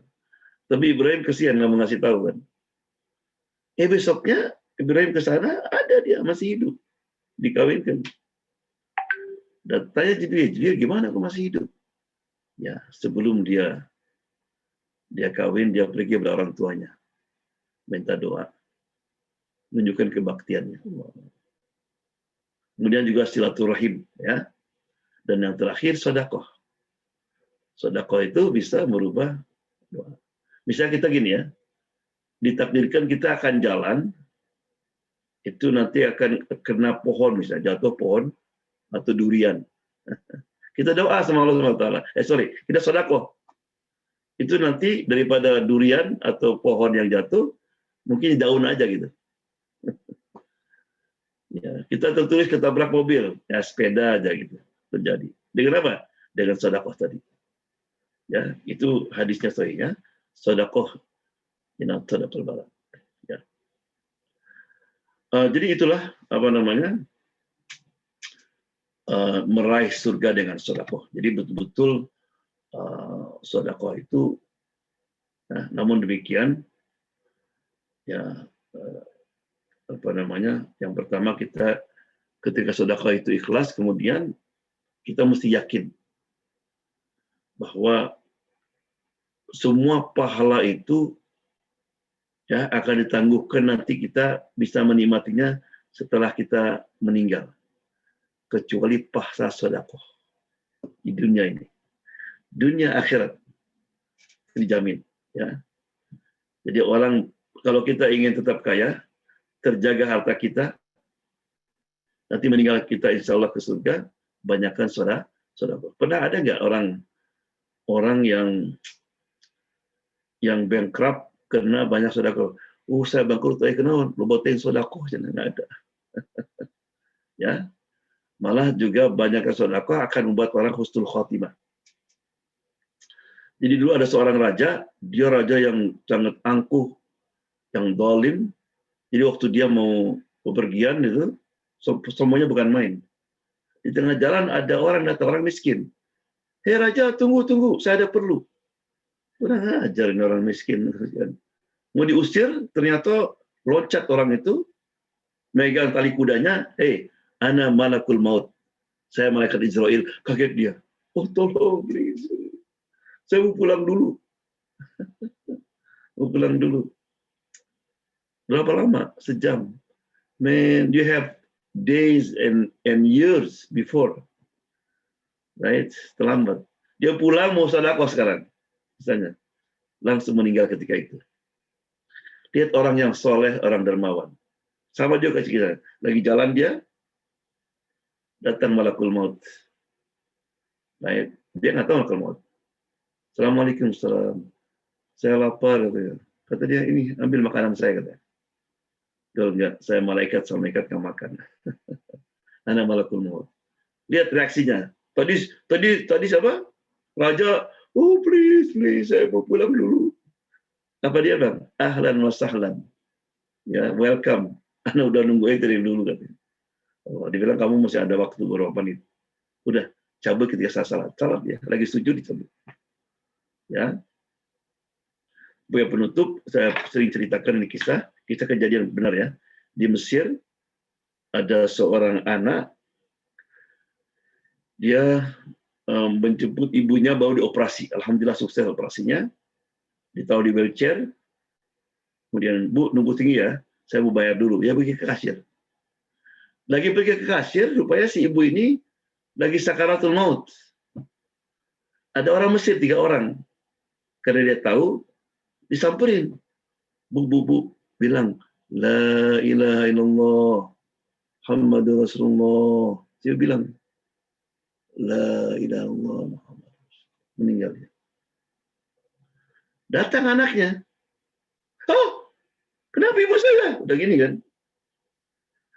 Tapi Ibrahim kasihan, nggak mau ngasih tahu kan. Besoknya Ibrahim ke sana, ada dia masih hidup, dikawinkan. Dan tanya Jibril, gimana aku masih hidup? Ya, sebelum dia kawin, dia pergi kepada orang tuanya, minta doa, menunjukkan kebaktiannya. Kemudian juga silaturahim, ya. Dan yang terakhir sedekah. Sedekah itu bisa merubah doa. Misalnya kita gini ya, ditakdirkan kita akan jalan, itu nanti akan kena pohon, misalnya jatuh pohon atau durian. Kita doa sama Allah SWT. Kita sedekah. Itu nanti daripada durian atau pohon yang jatuh, mungkin daun aja gitu. Ya, kita tertulis ketabrak mobil, ya sepeda aja gitu terjadi. Dengan apa? Dengan sedekah tadi. Ya, itu hadisnya sahihnya. Sedekah sedekah barat. Ya. Jadi itulah meraih surga dengan sedekah. Jadi betul-betul sedekah itu. Nah, namun demikian, ya yang pertama kita ketika sedekah itu ikhlas, kemudian kita mesti yakin bahwa semua pahala itu ya akan ditangguhkan, nanti kita bisa menikmatinya setelah kita meninggal, kecuali pahala sedekah di dunia ini. Dunia akhirat dijamin, ya. Jadi orang, kalau kita ingin tetap kaya, terjaga harta kita, nanti meninggal kita insya Allah ke surga, banyakkan sedekah. Pernah ada nggak orang yang bankrupt karena banyak sedekah? Saya bangkrut, kenapa? Lu botain sedekah, nggak ada. Ya, malah juga banyakkan sedekah akan membuat orang husnul khotimah. Jadi dulu ada seorang raja, dia raja yang sangat angkuh, yang zalim. Jadi waktu dia mau bepergian itu, semuanya bukan main. Di tengah jalan ada orang datang, orang miskin. Hei raja, tunggu, saya ada perlu. Udah ngajarin orang miskin. Mau diusir, ternyata loncat orang itu, megang tali kudanya, hei, ana malakul maut. Saya malaikat Israel. Kaget dia. Oh tolong, saya mau pulang dulu. Berapa lama? Sejam. Man, you have days and years before. Right? Terlambat. Dia pulang mau sedekah sekarang. Misalnya. Langsung meninggal ketika itu. Lihat orang yang soleh, orang dermawan. Sama juga kita. Lagi jalan dia, datang malakul maut. Right? Dia nggak tahu malakul maut. Assalamualaikum, salam. Saya lapar, katanya. Kata dia, ini ambil makanan saya, katanya. Kalau enggak, saya malaikat nggak makan. Anak malakul maut. Lihat reaksinya. Tadi siapa? Raja, oh please, saya mau pulang dulu. Apa dia bang? Ahlan wa sahlan. Ya, welcome. Anak udah nungguin dari dulu, katanya. Oh, dia bilang kamu masih ada waktu beberapa menit. Udah, cabut ketika saya salat ya. Lagi sujud dicabut. Ya. Sebagai penutup, saya sering ceritakan ini kisah kejadian benar ya. Di Mesir ada seorang anak, dia menjemput ibunya baru dioperasi. Alhamdulillah sukses operasinya. Ditaruh di wheelchair. Kemudian, Bu, nunggu tinggi ya. Saya mau bayar dulu. Ya pergi ke kasir. Lagi pergi ke kasir, rupanya si ibu ini lagi sakaratul maut. Ada orang Mesir 3 orang. Karena dia tahu, disamperin. Bu, bilang, La ilaha illallah, Muhammadur Rasulullah. Dia bilang, La ilaha illallah, Muhammad. Meninggal dia. Datang anaknya. Oh, kenapa ibu saya? Udah gini kan.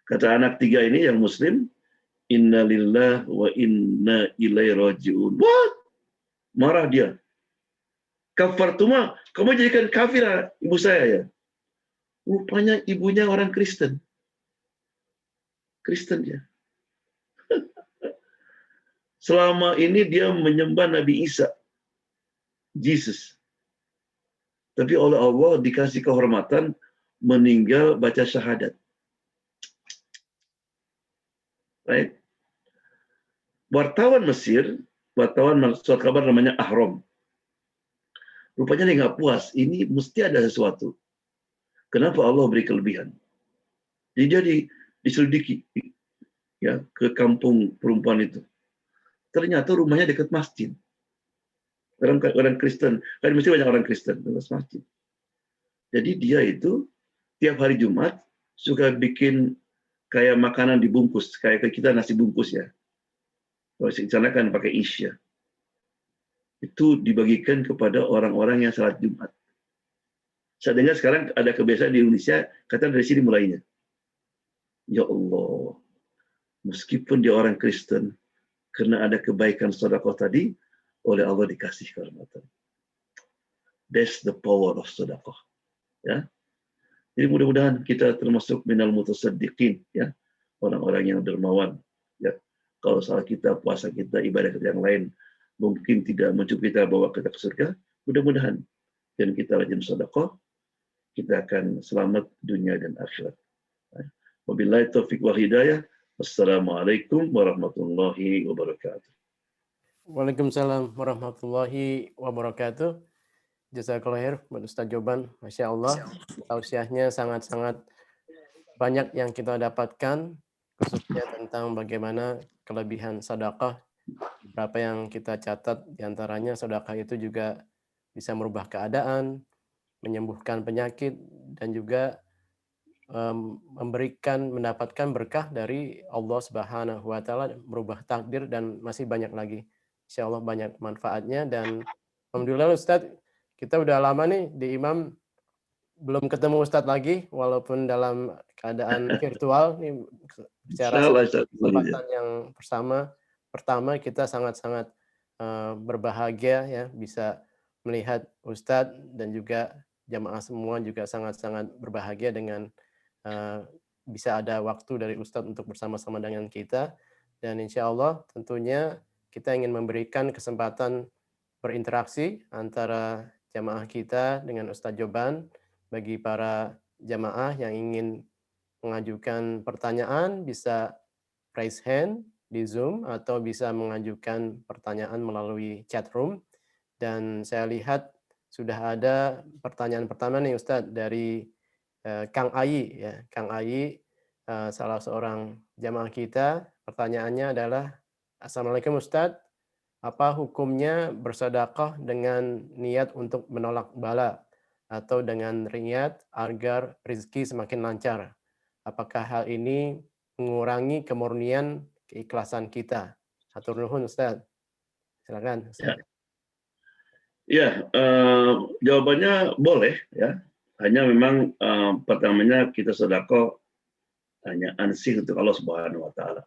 Kata anak 3 ini yang muslim, Inna lillah wa inna ilaihi raji'un. What? Marah dia. Kafartuma, kamu jadikan kafir ibu saya ya. Rupanya ibunya orang Kristen. Kristen dia. Selama ini dia menyembah Nabi Isa, Jesus. Tapi oleh Allah dikasih kehormatan meninggal baca syahadat. Right? Wartawan Mesir, wartawan surat kabar namanya Ahram. Rupanya dia nggak puas. Ini mesti ada sesuatu. Kenapa Allah beri kelebihan? Jadi dia diselidiki ya ke kampung perempuan itu. Ternyata rumahnya dekat masjid. Orang Kristen, kan mesti banyak orang Kristen dekat masjid. Jadi dia itu tiap hari Jumat suka bikin kayak makanan dibungkus, kayak kita nasi bungkus ya. Kalau di sana kan pakai isya. Itu dibagikan kepada orang-orang yang salat Jumat. Saya dengar sekarang ada kebiasaan di Indonesia, kata dari sini mulainya. Ya Allah, meskipun dia orang Kristen, karena ada kebaikan sedekah tadi, oleh Allah dikasih kehormatan. That's the power of sedekah. Ya. Jadi mudah-mudahan kita termasuk minal mutasaddiqin, ya, orang-orang yang dermawan. Ya. Kalau salah kita, puasa kita, ibadah kita yang lain, mungkin tidak mencukupi kita bawa kita ke surga, mudah-mudahan. Dan kita rajin sedekah, kita akan selamat dunia dan akhirat. Wabillahi taufiq wal hidayah. Wassalamualaikum warahmatullahi wabarakatuh. Waalaikumsalam warahmatullahi wabarakatuh. Jazakallahu khair, Ustaz Joban. Masya Allah, tausiahnya sangat-sangat banyak yang kita dapatkan, khususnya tentang bagaimana kelebihan sedekah. Berapa yang kita catat, diantaranya sedekah itu juga bisa merubah keadaan, menyembuhkan penyakit, dan juga mendapatkan berkah dari Allah Subhanahu wa Ta'ala, merubah takdir, dan masih banyak lagi. Insya Allah banyak manfaatnya. Dan alhamdulillah Ustadz, kita udah lama nih di Imam belum ketemu Ustadz lagi, walaupun dalam keadaan virtual nih, secara kesempatan yang pertama kita sangat-sangat berbahagia ya bisa melihat Ustadz, dan juga jamaah semua juga sangat-sangat berbahagia dengan bisa ada waktu dari Ustadz untuk bersama-sama dengan kita. Dan insya Allah tentunya kita ingin memberikan kesempatan berinteraksi antara jamaah kita dengan Ustadz Joban. Bagi para jamaah yang ingin mengajukan pertanyaan, bisa raise hand di Zoom atau bisa mengajukan pertanyaan melalui chat room. Dan saya lihat sudah ada pertanyaan pertama nih Ustadz dari Kang Ayi ya. Kang Ayi salah seorang jamaah kita. Pertanyaannya adalah, Assalamualaikum Ustadz, apa hukumnya bersedekah dengan niat untuk menolak bala atau dengan niat agar rezeki semakin lancar? Apakah hal ini mengurangi kemurnian keikhlasan kita? Hatur nuhun Ustadz. Silakan Ustadz. Ya, jawabannya boleh ya. Hanya memang pertamanya kita sedekah hanya ansih untuk Allah Subhanahu wa Ta'ala.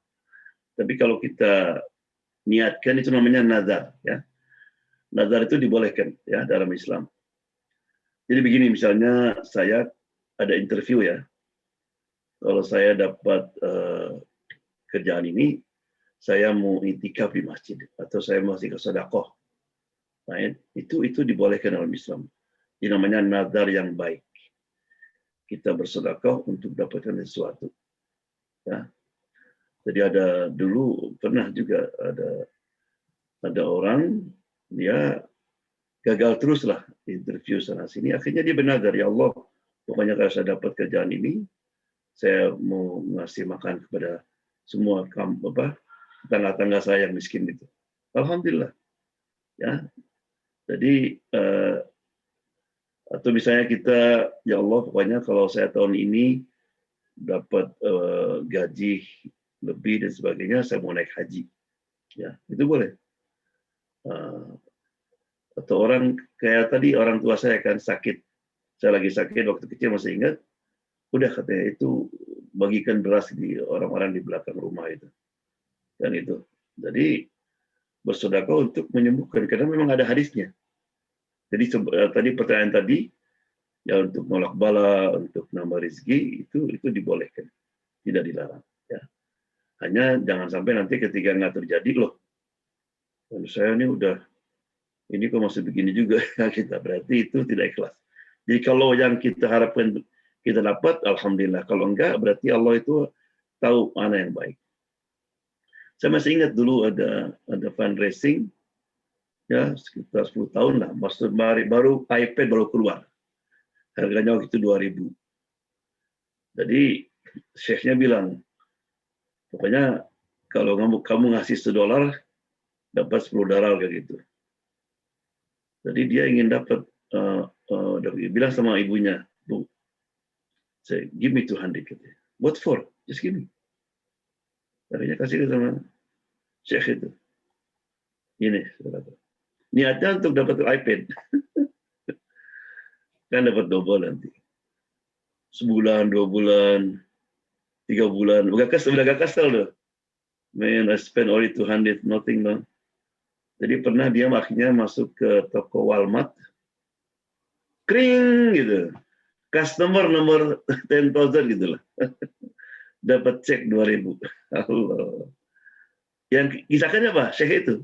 Tapi kalau kita niatkan, itu namanya nazar ya. Nazar itu dibolehkan ya dalam Islam. Jadi begini, misalnya saya ada interview ya. Kalau saya dapat kerjaan ini, saya mau itikaf di masjid atau saya masih ke sedekah. Nah, itu dibolehkan dalam Islam. Ini namanya nazar yang baik. Kita bersedekah untuk dapatkan sesuatu. Ya. Jadi dulu pernah juga ada orang, dia gagal terus lah interview sana sini. Akhirnya dia bernazar, ya Allah, pokoknya kalau saya dapat kerjaan ini, saya mau ngasih makan kepada semua tetangga-tetangga saya yang miskin itu. Alhamdulillah. Ya. Jadi atau misalnya kita, ya Allah, pokoknya kalau saya tahun ini dapat gaji lebih dan sebagainya, saya mau naik haji. Ya, itu boleh. Atau orang kayak tadi, orang tua saya kan sakit. Saya lagi sakit waktu kecil, masih ingat. Udah katanya itu bagikan beras di orang-orang di belakang rumah itu. Dan itu. Jadi bersedekah untuk menyembuhkan, karena memang ada hadisnya. Jadi tadi pertanyaan tadi, ya untuk nolak bala, untuk nambah rezeki, itu dibolehkan, tidak dilarang. Ya. Hanya jangan sampai nanti ketika nggak terjadi, loh, saya ini kok masih begini juga kita, berarti itu tidak ikhlas. Jadi kalau yang kita harapkan kita dapat, alhamdulillah. Kalau enggak, berarti Allah itu tahu mana yang baik. Saya masih ingat dulu ada fundraising, ya sekitar 10 tahun lah. Maksud baru iPad baru keluar, harganya waktu itu 2.000. Jadi syekhnya bilang, pokoknya kalau kamu ngasih $1, dapat $10 kayak gitu. Jadi dia ingin dapat, bilang sama ibunya, Bu, say, give me 200. What for? Just give me. Akhirnya kasih sama Syekh itu. Ini, niatnya untuk dapat iPad. Kan dapat double nanti. Sebulan, 2 bulan, 3 bulan. Udah gak kesel loh. Man, I spend only 200, nothing no. Jadi pernah dia akhirnya masuk ke toko Walmart. Kring gitu. Customer nomor 10,000 gitu lah. Dapat cek 2.000. Allah. Yang kisahkannya apa? Syekh itu.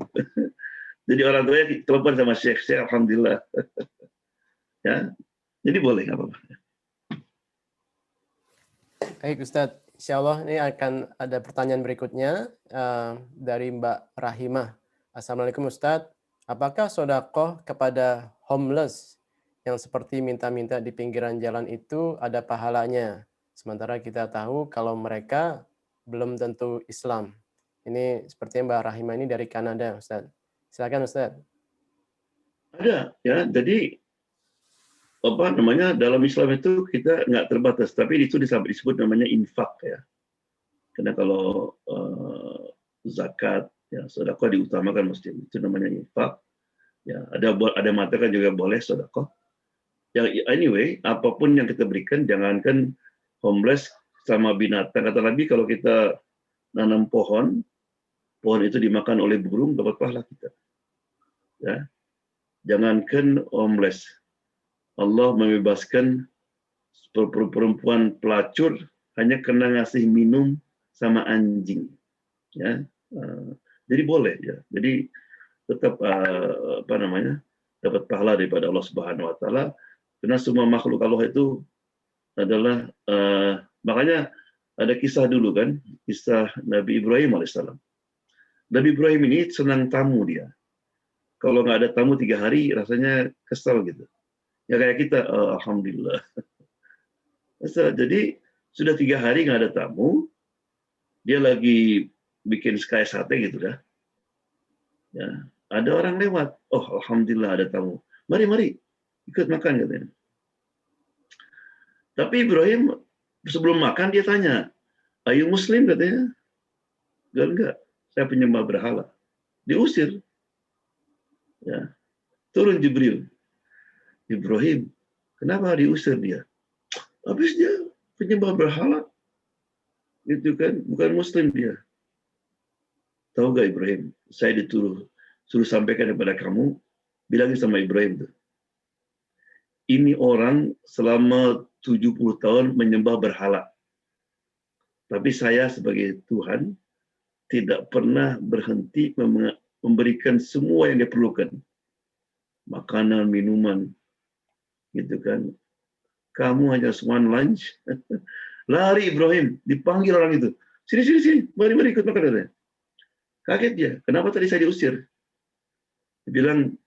Jadi orang tuanya telepon sama Syekh, alhamdulillah. Ya. Jadi boleh nggak apa-apa. Baik Ustadz, insya Allah ini akan ada pertanyaan berikutnya dari Mbak Rahimah. Assalamualaikum Ustadz, apakah sodakoh kepada homeless yang seperti minta-minta di pinggiran jalan itu ada pahalanya? Sementara kita tahu kalau mereka belum tentu Islam. Ini sepertinya Mbak Rahimah ini dari Kanada, Ustaz. Silakan Ustaz. Ada, ya. Jadi dalam Islam itu kita nggak terbatas, tapi itu disebut namanya infak ya. Karena kalau zakat, ya sedekah diutamakan mesti, itu namanya infak. Ya, ada mengatakan juga boleh sedekah. Ya, anyway, apapun yang kita berikan, jangankan homeless sama binatang. Kata Nabi, kalau kita nanam pohon itu dimakan oleh burung, dapat pahala kita. Ya, jangankan homeless. Allah membebaskan perempuan pelacur hanya karena ngasih minum sama anjing. Ya, jadi boleh ya. Jadi tetap dapat pahala daripada Allah Subhanahu Wa Taala. Karena semua makhluk Allah itu adalah makanya ada kisah dulu kan, kisah Nabi Ibrahim alaihissalam. Nabi Ibrahim ini senang tamu dia. Kalau nggak ada tamu 3 hari rasanya kesal gitu. Ya kayak kita, alhamdulillah. Jadi sudah 3 hari nggak ada tamu, dia lagi bikin sky sate gitu dah. Ya, ada orang lewat, oh alhamdulillah ada tamu. Mari ikut makan katanya. Tapi Ibrahim sebelum makan dia tanya, ayu Muslim katanya. Enggak, saya penyembah berhala. Diusir. Ya. Turun Jibril. Ibrahim, kenapa diusir dia? Habis dia penyembah berhala. Gitu kan, bukan Muslim dia. Tahu gak Ibrahim? Saya suruh sampaikan kepada kamu, bilangin sama Ibrahim tuh. Ini orang selama 70 tahun menyembah berhala. Tapi saya sebagai Tuhan tidak pernah berhenti memberikan semua yang dia perlukan. Makanan, minuman, gitu kan. Kamu hanya one lunch. Lari Ibrahim, dipanggil orang itu. Sini, mari ikut makan katanya. Kaget dia, kenapa tadi saya diusir? Dia bilang,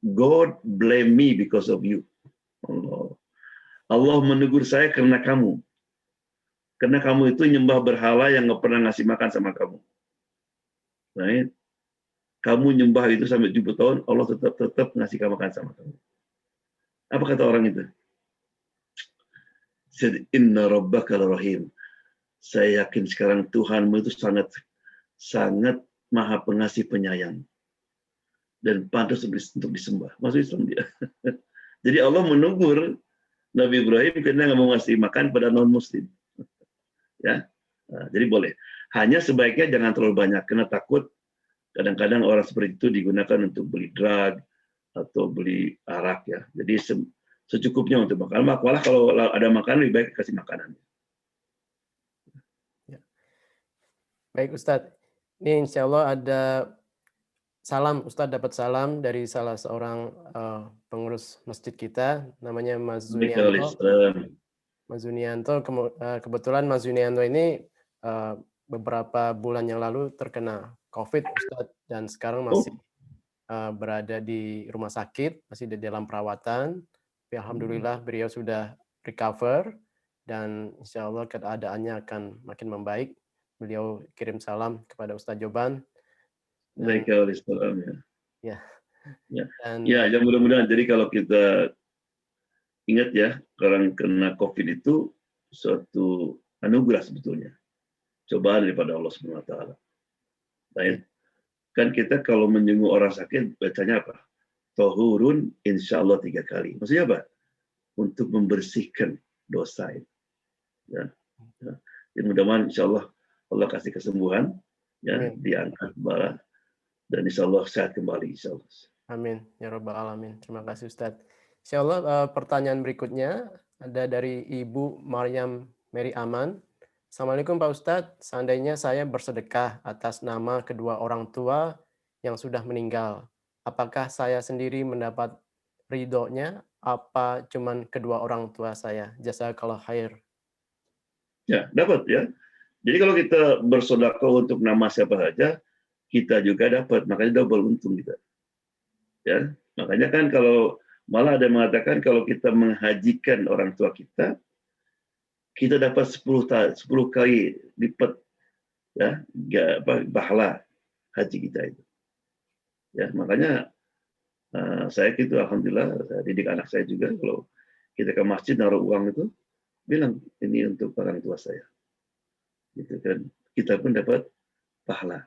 God blame me because of you. Allah menegur saya karena kamu. Karena kamu itu nyembah berhala yang nggak pernah ngasih makan sama kamu. Right? Kamu nyembah itu sampai 70 tahun, Allah tetap ngasih kamu makan sama kamu. Apa kata orang itu? Inna rabbaka rahim. Saya yakin sekarang Tuhanmu itu sangat maha pengasih penyayang. Dan pantas untuk disembah. Masuk Islam dia. Jadi Allah menegur Nabi Ibrahim karena nggak mau ngasih makan pada non-Muslim. Ya, jadi boleh. Hanya sebaiknya jangan terlalu banyak, karena takut kadang-kadang orang seperti itu digunakan untuk beli drug atau beli arak ya. Jadi secukupnya untuk makan. Malah kalau ada makanan lebih baik kasih makanan. Baik Ustadz, ini insya Allah ada salam, Ustadz dapat salam dari salah seorang pengurus masjid kita, namanya Mas Zunianto. Waalaikumsalam. Mas Zunianto, kebetulan Mas Zunianto ini beberapa bulan yang lalu terkena COVID, Ustadz, dan sekarang masih berada di rumah sakit, masih di dalam perawatan. Tapi alhamdulillah beliau sudah recover dan insya Allah keadaannya akan makin membaik. Beliau kirim salam kepada Ustadz Joban. Waalaikumsalam ya. Ya. Ya, mudah-mudahan. Jadi kalau kita ingat ya, orang kena COVID itu suatu anugerah sebetulnya. Cobaan daripada Allah SWT. Baik. Kan kita kalau menjenguk orang sakit, bacanya apa? Tohurun insya Allah 3 kali. Maksudnya apa? Untuk membersihkan dosa itu. Ya. Jadi mudah-mudahan insya Allah Allah kasih kesembuhan, ya, diangkat kembali, dan insya Allah sehat kembali. Insya Allah. Amin. Ya Rabbal Alamin. Terima kasih Ustadz. Insya Allah pertanyaan berikutnya ada dari Ibu Maryam Mary Aman. Assalamualaikum Pak Ustadz, seandainya saya bersedekah atas nama kedua orang tua yang sudah meninggal, apakah saya sendiri mendapat ridhonya, apa cuman kedua orang tua saya? Jazakallah khair. Ya, dapat ya. Jadi kalau kita bersedekah untuk nama siapa saja, kita juga dapat, makanya double untung kita. Ya, makanya kan kalau malah ada yang mengatakan kalau kita menghajikan orang tua kita dapat 10 kali lipat ya pahala haji kita itu. Ya, makanya saya gitu alhamdulillah saya didik anak saya juga kalau kita ke masjid naruh uang itu bilang ini untuk orang tua saya. Gitu kan. Kita pun dapat pahala.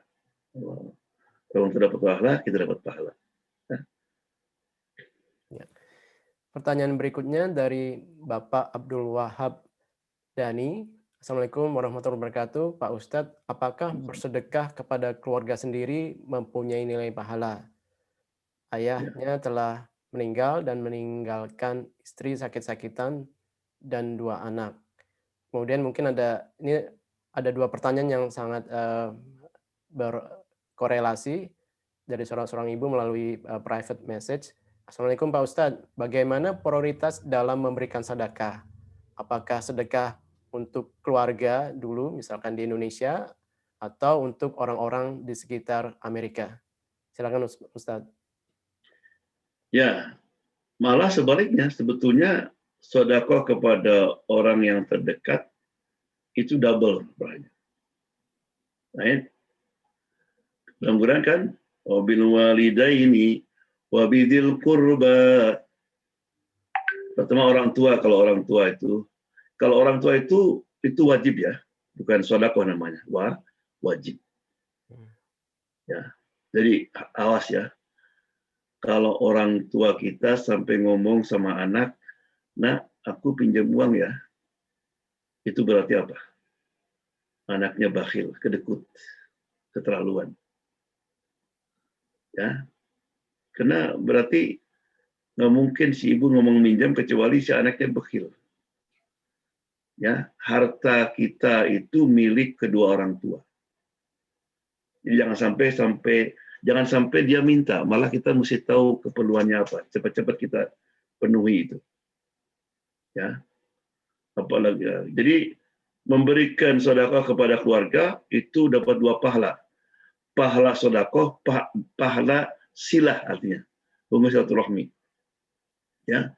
Orang tua dapat pahala, kita dapat pahala. Ya. Pertanyaan berikutnya dari Bapak Abdul Wahab Dani. Assalamualaikum warahmatullahi wabarakatuh. Pak Ustadz, apakah bersedekah kepada keluarga sendiri mempunyai nilai pahala? Ayahnya telah meninggal dan meninggalkan istri sakit-sakitan dan 2 anak. Kemudian mungkin ada 2 pertanyaan yang sangat berkorelasi dari seorang ibu melalui private message. Assalamualaikum Pak Ustadz, bagaimana prioritas dalam memberikan sedekah? Apakah sedekah untuk keluarga dulu, misalkan di Indonesia, atau untuk orang-orang di sekitar Amerika? Silakan Ustadz. Ya, malah sebaliknya, sebetulnya sedekah kepada orang yang terdekat itu double banyak. Right? Mudah-mudahan kan, wabil walidaini wabidil qurba. Pertama orang tua, kalau orang tua itu wajib ya, bukan sedekah namanya, wajib. Ya, jadi awas ya. Kalau orang tua kita sampai ngomong sama anak, "Nak, aku pinjam uang ya." Itu berarti apa? Anaknya bakhil, kedekut, keterlaluan. Ya, karena berarti nggak mungkin si ibu ngomong minjam kecuali si anaknya bakhil. Ya, harta kita itu milik kedua orang tua. Jadi jangan sampai dia minta, malah kita mesti tahu keperluannya apa. Cepat-cepat kita penuhi itu. Ya. Apalagi ya. Jadi memberikan sedekah kepada keluarga itu dapat 2 pahala. Pahala sedekah, pahala silah artinya. Hubungan silaturahmi. Ya.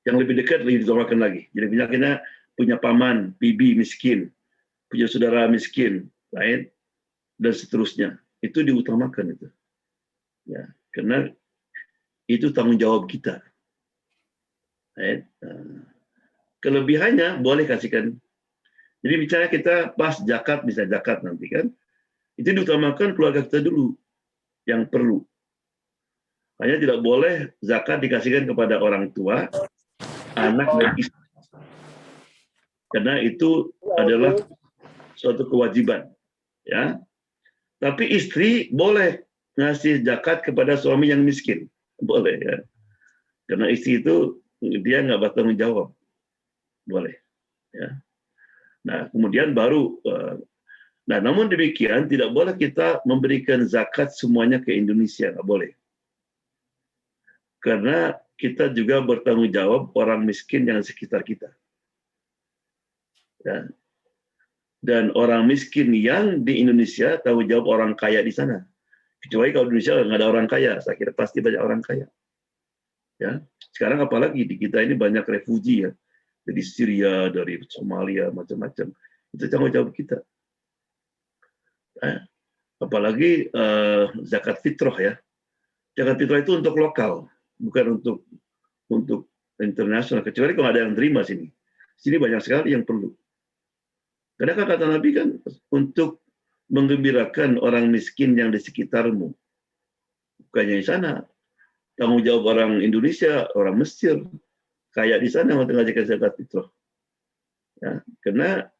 Yang lebih dekat lebih ditambahkan lagi. Jadi misalnya punya paman, bibi miskin, punya saudara miskin, lain dan seterusnya. Itu diutamakan itu. Ya, karena itu tanggung jawab kita. Right? Kelebihannya boleh kasihkan. Jadi bicara kita pas zakat, bisa zakat nanti kan, itu diutamakan keluarga kita dulu yang perlu. Hanya tidak boleh zakat dikasihkan kepada orang tua, anak dan istri. Karena itu adalah suatu kewajiban. Ya. Tapi istri boleh ngasih zakat kepada suami yang miskin. Boleh ya. Karena istri itu dia nggak bertanggung jawab. Boleh. Ya. Nah, kemudian baru Nah, namun demikian tidak boleh kita memberikan zakat semuanya ke Indonesia, nggak boleh. Karena kita juga bertanggung jawab orang miskin yang sekitar kita. Ya. Dan orang miskin yang di Indonesia tanggung jawab orang kaya di sana. Kecuali kalau di Indonesia nggak ada orang kaya, saya kira pasti banyak orang kaya. Ya, sekarang apalagi di kita ini banyak refugi ya, dari Syria, dari Somalia, macam-macam. Itu tanggung jawab kita. Apalagi zakat fitrah ya. Zakat fitrah itu untuk lokal, bukan untuk internasional. Kecuali kalau ada yang terima sini. Sini banyak sekali yang perlu. Karena kan kata Nabi kan untuk menggembirakan orang miskin yang di sekitarmu. Bukannya di sana. Tanggung jawab orang Indonesia, orang Mesir, kayak di sana untuk ngajakin zakat fitrah. Ya, karena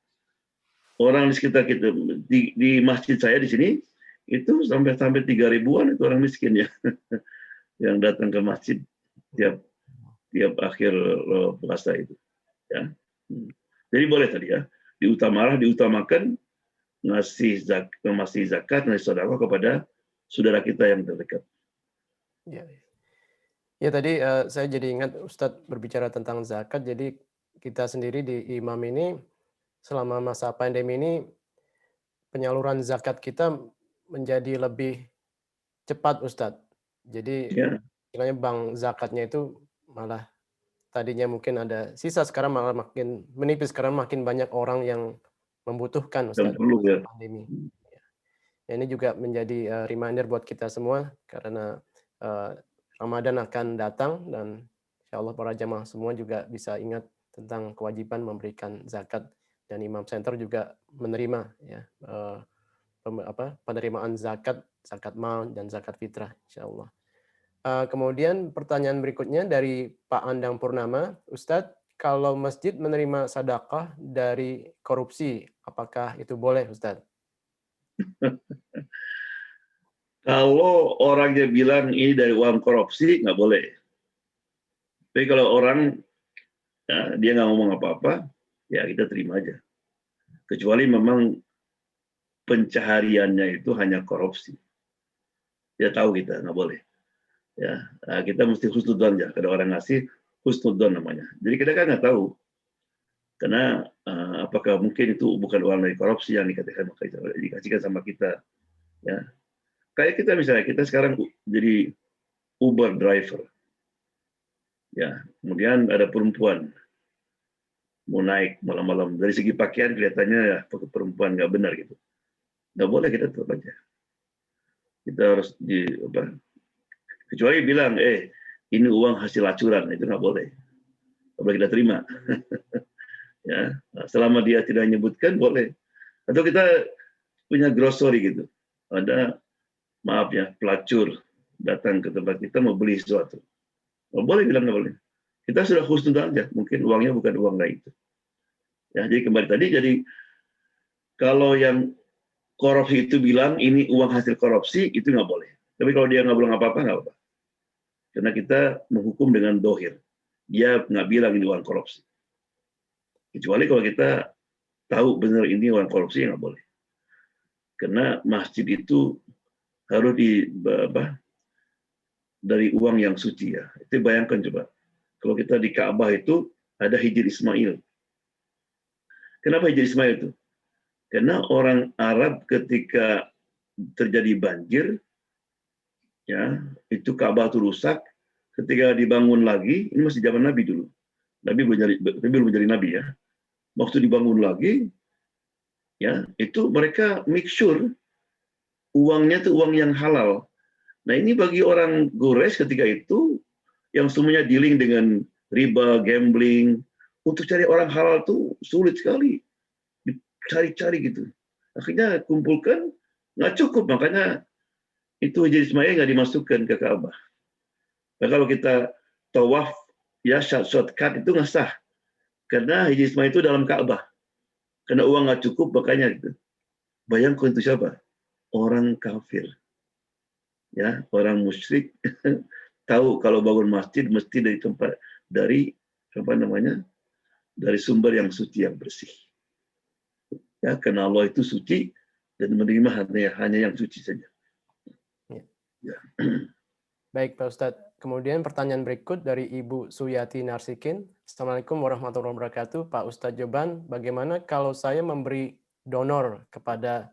orang di sekitar kita di masjid saya di sini itu sampai 3.000-an itu orang miskin ya yang datang ke masjid tiap akhir puasa itu. Ya. Jadi boleh tadi ya diutamakan ngasih zakat, ngasih sedekah kepada saudara kita yang terdekat. Ya. Ya tadi saya jadi ingat Ustadz berbicara tentang zakat. Jadi kita sendiri di Imam ini selama masa pandemi ini penyaluran zakat kita menjadi lebih cepat Ustadz. Jadi istilahnya bank zakatnya itu malah tadinya mungkin ada sisa, sekarang malah makin menipis karena makin banyak orang yang membutuhkan Ustadz ya. pandemi. Ya, ini juga menjadi reminder buat kita semua karena Ramadan akan datang dan insya Allah para jamaah semua juga bisa ingat tentang kewajiban memberikan zakat, dan Imam Center juga menerima ya penerimaan zakat mal dan zakat fitrah insya Allah. Kemudian pertanyaan berikutnya dari Pak Andang Purnama, Ustadz, kalau masjid menerima sedekah dari korupsi, apakah itu boleh Ustadz? Kalau orangnya bilang ini dari uang korupsi, nggak boleh. Tapi kalau orang ya, dia nggak ngomong apa-apa, ya kita terima aja. Kecuali memang pencahariannya itu hanya korupsi. Dia tahu kita nggak boleh. Ya, kita mesti husnudzon ya. Kalau orang ngasih husnudzon namanya. Jadi kita kan nggak tahu. Karena apakah mungkin itu bukan uang dari korupsi yang dikasihkan sama kita. Ya. Kayak kita misalnya, kita sekarang jadi Uber driver. Ya, kemudian ada perempuan mau naik malam-malam. Dari segi pakaian kelihatannya ya perempuan nggak benar gitu. Nggak boleh, kita tetap aja. Kita harus kecuali bilang, ini uang hasil acuran, itu nggak boleh. Nggak boleh kita terima. Ya, selama dia tidak menyebutkan boleh. Atau kita punya grocery gitu. Ada maaf ya, pelacur datang ke tempat kita mau beli sesuatu. Nggak boleh bilang nggak boleh. Kita sudah husnudzon aja, mungkin uangnya bukan uang lain itu. Ya, jadi kembali tadi, jadi kalau yang korupsi itu bilang ini uang hasil korupsi, itu nggak boleh. Tapi kalau dia nggak bilang apa-apa, nggak apa-apa. Karena kita menghukum dengan dohir. Dia nggak bilang ini uang korupsi. Kecuali kalau kita tahu benar ini uang korupsi, nggak boleh. Karena masjid itu harus dari uang yang suci ya. Itu bayangkan coba. Kalau kita di Ka'bah itu ada Hijr Ismail. Kenapa Hijr Ismail itu? Karena orang Arab ketika terjadi banjir, ya itu Ka'bah itu rusak. Ketika dibangun lagi, ini masih zaman Nabi dulu. Nabi belum jadi Nabi ya. Waktu dibangun lagi, ya itu mereka make sure uangnya itu uang yang halal. Nah ini bagi orang Quraisy ketika itu yang semuanya dealing dengan riba, gambling, untuk cari orang halal tuh sulit sekali, dicari-cari gitu. Akhirnya kumpulkan nggak cukup, makanya itu Hijr Ismail nggak dimasukkan ke Ka'bah. Nah, kalau kita tawaf ya shortcut itu nggak sah, karena Hijr Ismail itu dalam Ka'bah. Karena uang nggak cukup, makanya gitu. Bayangkan itu siapa? Orang kafir, ya orang musyrik tahu kalau bangun masjid mesti dari sumber yang suci yang bersih, ya karena Allah itu suci, dan menerima hanya yang suci saja. Ya. Ya. Baik Pak Ustadz. Kemudian pertanyaan berikut dari Ibu Suyati Narsikin. Assalamualaikum warahmatullahi wabarakatuh. Pak Ustadz Joban, bagaimana kalau saya memberi donor kepada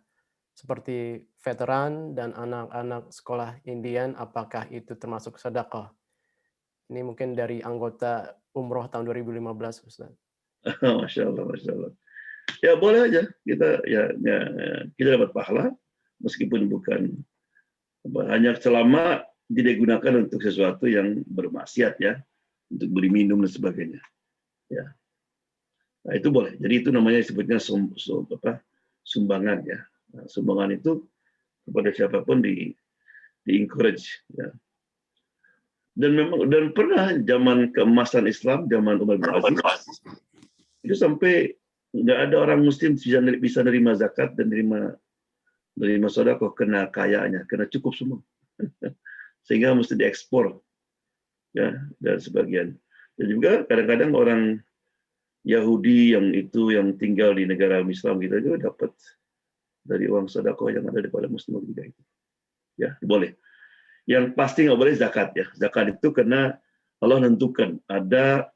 seperti veteran dan anak-anak sekolah Indian, apakah itu termasuk sedekah? Ini mungkin dari anggota umroh tahun 2015, Ustaz. Masya Allah, Masya Allah. Ya boleh aja kita kita dapat pahala meskipun bukan hanya selama tidak digunakan untuk sesuatu yang bermaksiat ya, untuk beli minum dan sebagainya. Ya, nah, itu boleh. Jadi itu namanya disebutnya sumbangan ya. Nah, sumbangan itu kepada siapapun di encourage ya. Dan pernah zaman keemasan Islam, zaman Umar bin Aziz, itu sampai nggak ada orang Muslim bisa nerima zakat dan nerima sedekah kena kayanya, kena cukup semua, sehingga mesti diekspor ya, dan sebagian. Dan juga kadang-kadang orang Yahudi yang tinggal di negara Islam kita juga dapat dari uang sedekah yang ada daripada Muslim juga itu. Ya boleh. Yang pasti nggak boleh zakat ya. Zakat itu karena Allah tentukan ada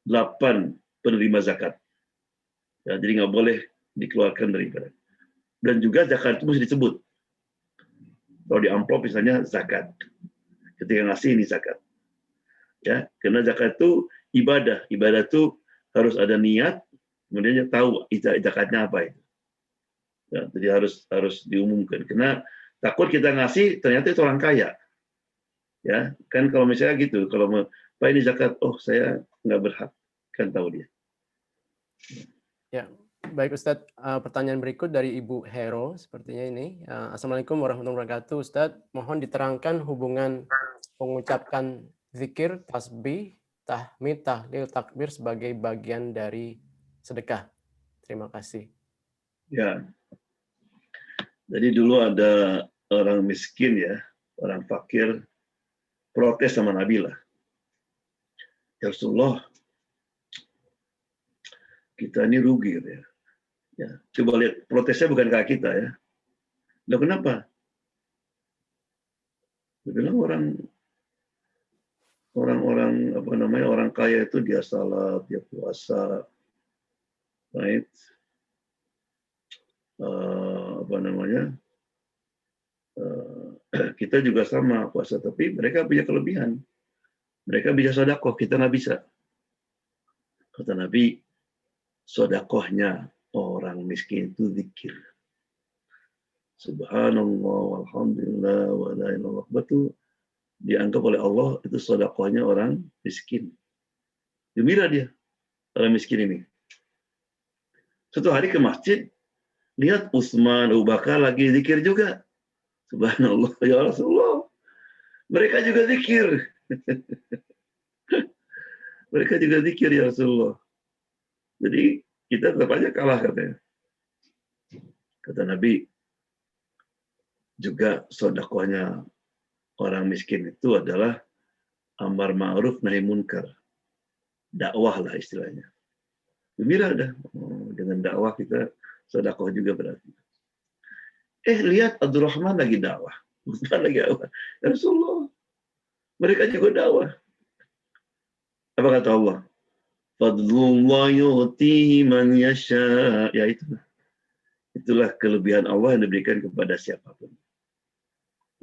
8 penerima zakat. Ya, jadi nggak boleh dikeluarkan daripada. Dan juga zakat itu mesti disebut. Kalau di amplop misalnya zakat. Ketika ngasih ini zakat. Ya, karena zakat itu ibadah. Ibadah itu harus ada niat, kemudian tahu zakatnya apa itu. Ya, jadi harus diumumkan. Karena takut kita ngasih ternyata itu orang kaya. Ya, kan kalau misalnya gitu, kalau Pak ini zakat, oh saya nggak berhak, kan tahu dia. Ya, baik Ustadz. Pertanyaan berikut dari Ibu Hero, sepertinya ini. Assalamualaikum warahmatullahi wabarakatuh, Ustadz. Mohon diterangkan hubungan mengucapkan zikir, tasbih, tahmid, tahlil, takbir sebagai bagian dari sedekah. Terima kasih. Ya, jadi dulu ada orang miskin ya, orang fakir, protes sama Nabi lah. Ya Rasulullah, kita ini rugi ya. Ya, coba lihat protesnya bukan ke kita ya. Loh kenapa? Dia bilang orang kaya itu dia salat, dia puasa, right? Kita juga sama puasa, tapi mereka punya kelebihan. Mereka bisa sedekah, kita nggak bisa. Kata Nabi, sedekahnya orang miskin itu zikir. Subhanallah, walhamdulillah, wa la ilaha illallah. Itu dianggap oleh Allah itu sedekahnya orang miskin. Gembira dia, orang miskin ini. Suatu hari ke masjid, lihat Utsman, Abu Bakar lagi zikir juga. Subhanallah, ya Rasulullah. Mereka juga zikir. Mereka juga zikir ya Rasulullah. Jadi kita tetap aja kalah katanya. Kata Nabi, juga sedekahnya orang miskin itu adalah amar ma'ruf nahi munkar. Dakwah lah istilahnya. Gembira dah. Dengan dakwah kita sedekah juga berarti. Lihat Abdurrahman lagi dakwah. Utsman lagi dakwah. Ya Rasulullah. Mereka juga dakwah. Apa kata Allah? Fadlullah yu'tihi man yasha. Ya itulah kelebihan Allah yang diberikan kepada siapapun.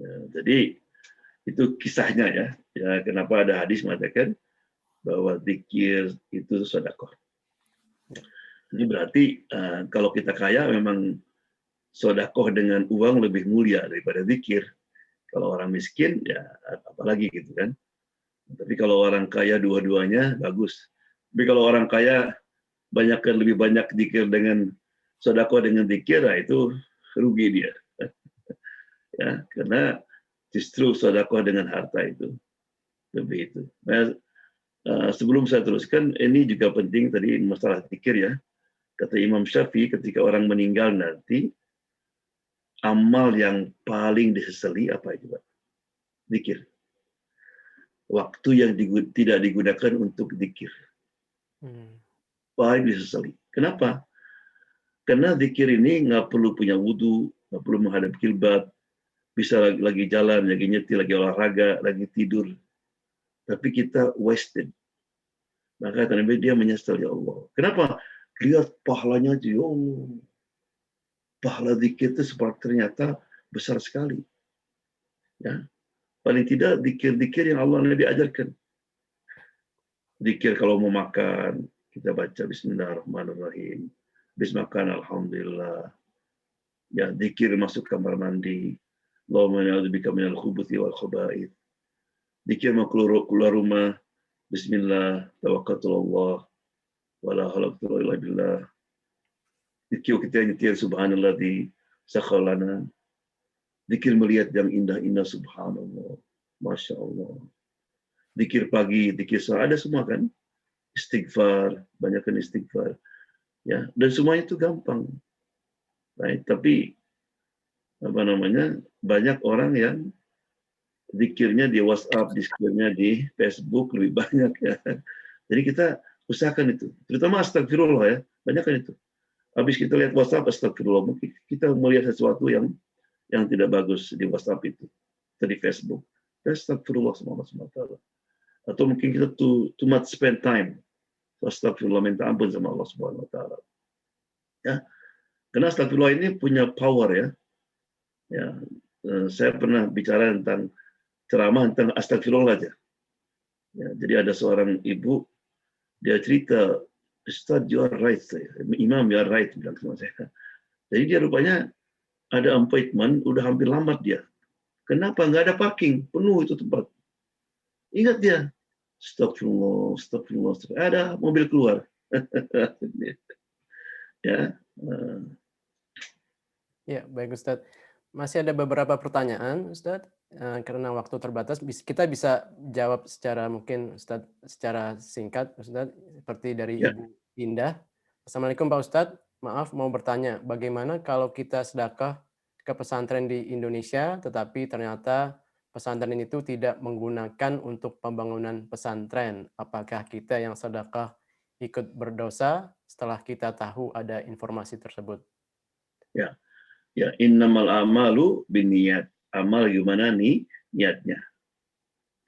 Ya, jadi itu kisahnya ya. Ya kenapa ada hadis mengatakan bahwa zikir itu sedekah. Ini berarti kalau kita kaya memang sedekah dengan uang lebih mulia daripada zikir. Kalau orang miskin ya apalagi gitu kan. Tapi kalau orang kaya dua-duanya bagus. Tapi kalau orang kaya lebih banyak zikir dengan sedekah dengan zikir, nah itu rugi dia. Ya, karena justru sedekah dengan harta itu lebih itu. Nah, sebelum saya teruskan, ini juga penting tadi masalah zikir ya. Kata Imam Syafi'i, ketika orang meninggal nanti, amal yang paling disesali apa itu, Pak? Zikir. Waktu yang tidak digunakan untuk zikir. Paling disesali. Kenapa? Karena zikir ini nggak perlu punya wudhu, nggak perlu menghadap kiblat, bisa lagi jalan, lagi nyetir, lagi olahraga, lagi tidur. Tapi kita wasted. Maka kata Nabi, dia menyesal, ya Allah. Kenapa? Lihat pahalanya aja, ya Allah. Pahala zikir itu ternyata besar sekali. Ya, paling tidak zikir-zikir yang Allah Nabi ajarkan. Zikir kalau mau makan, kita baca Bismillahirrahmanirrahim. Habis makan, Alhamdulillah. Ya, zikir masuk kamar mandi. Allahumma na'udzubika minal khubuthi wal khaba'ith. Zikir mau keluar rumah. Bismillah, tawakkaltu Allah, wala haula wala quwwata illa billah. Zikir kita nyetir subhanalladzi sakhkhara lana. Zikir melihat yang indah-indah, subhanallah, masya Allah. Zikir pagi, zikir sore, ada semua kan? Istighfar, banyakkan istighfar. Ya, dan semuanya itu gampang. Right? Tapi banyak orang yang zikirnya di WhatsApp, zikirnya di Facebook lebih banyak ya. Jadi kita usahakan itu, terutama astagfirullah ya, banyak kan itu. Habis kita lihat WhatsApp, astagfirullah, mungkin kita melihat sesuatu yang tidak bagus di WhatsApp itu, atau di Facebook. Astagfirullah SWT. Atau mungkin kita too much spend time. Astagfirullah, minta ampun sama Allah Subhanahu wa taala. Ya. Karena astagfirullah ini punya power ya. Ya, saya pernah bicara tentang ceramah tentang astagfirullah aja. Ya, jadi ada seorang ibu, dia cerita, Ustaz, you are right. Imam, you are right, bilang sama saya. Jadi dia rupanya ada appointment, udah hampir lambat dia. Kenapa? Nggak ada parking, penuh itu tempat. Ingat dia, astagfirullah, astagfirullah, astagfirullah. Ada mobil keluar. Ya. Ya, baik Ustadz. Masih ada beberapa pertanyaan, Ustadz. Karena waktu terbatas, kita bisa jawab secara mungkin Ustadz secara singkat, Ustadz, seperti dari Ibu Indah. Assalamualaikum Pak Ustadz, maaf mau bertanya, bagaimana kalau kita sedekah ke pesantren di Indonesia, tetapi ternyata pesantren itu tidak menggunakan untuk pembangunan pesantren? Apakah kita yang sedekah ikut berdosa setelah kita tahu ada informasi tersebut? Ya, innamal amalu binniyat. Amal gimana nih niatnya.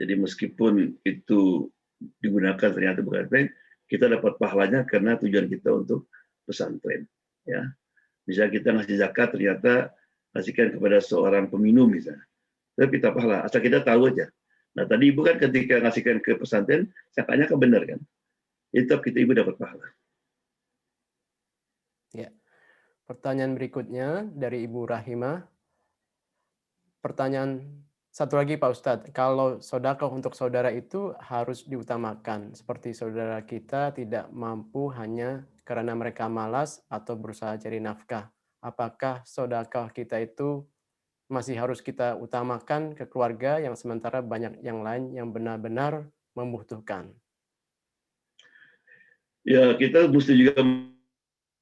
Jadi meskipun itu digunakan ternyata bukan pesantren, kita dapat pahalanya karena tujuan kita untuk pesantren. Ya, bisa kita ngasih zakat ternyata kasihkan kepada seorang peminum misalnya, tapi kita pahala asal kita tahu aja. Nah tadi ibu kan ketika ngasihkan ke pesantren, zakatnya kan benar kan? Itu kita ibu dapat pahala. Ya. Pertanyaan berikutnya dari Ibu Rahimah. Pertanyaan satu lagi Pak Ustadz, kalau sedekah untuk saudara itu harus diutamakan, seperti saudara kita tidak mampu hanya karena mereka malas atau berusaha cari nafkah. Apakah sedekah kita itu masih harus kita utamakan ke keluarga yang sementara banyak yang lain yang benar-benar membutuhkan? Ya, kita mesti juga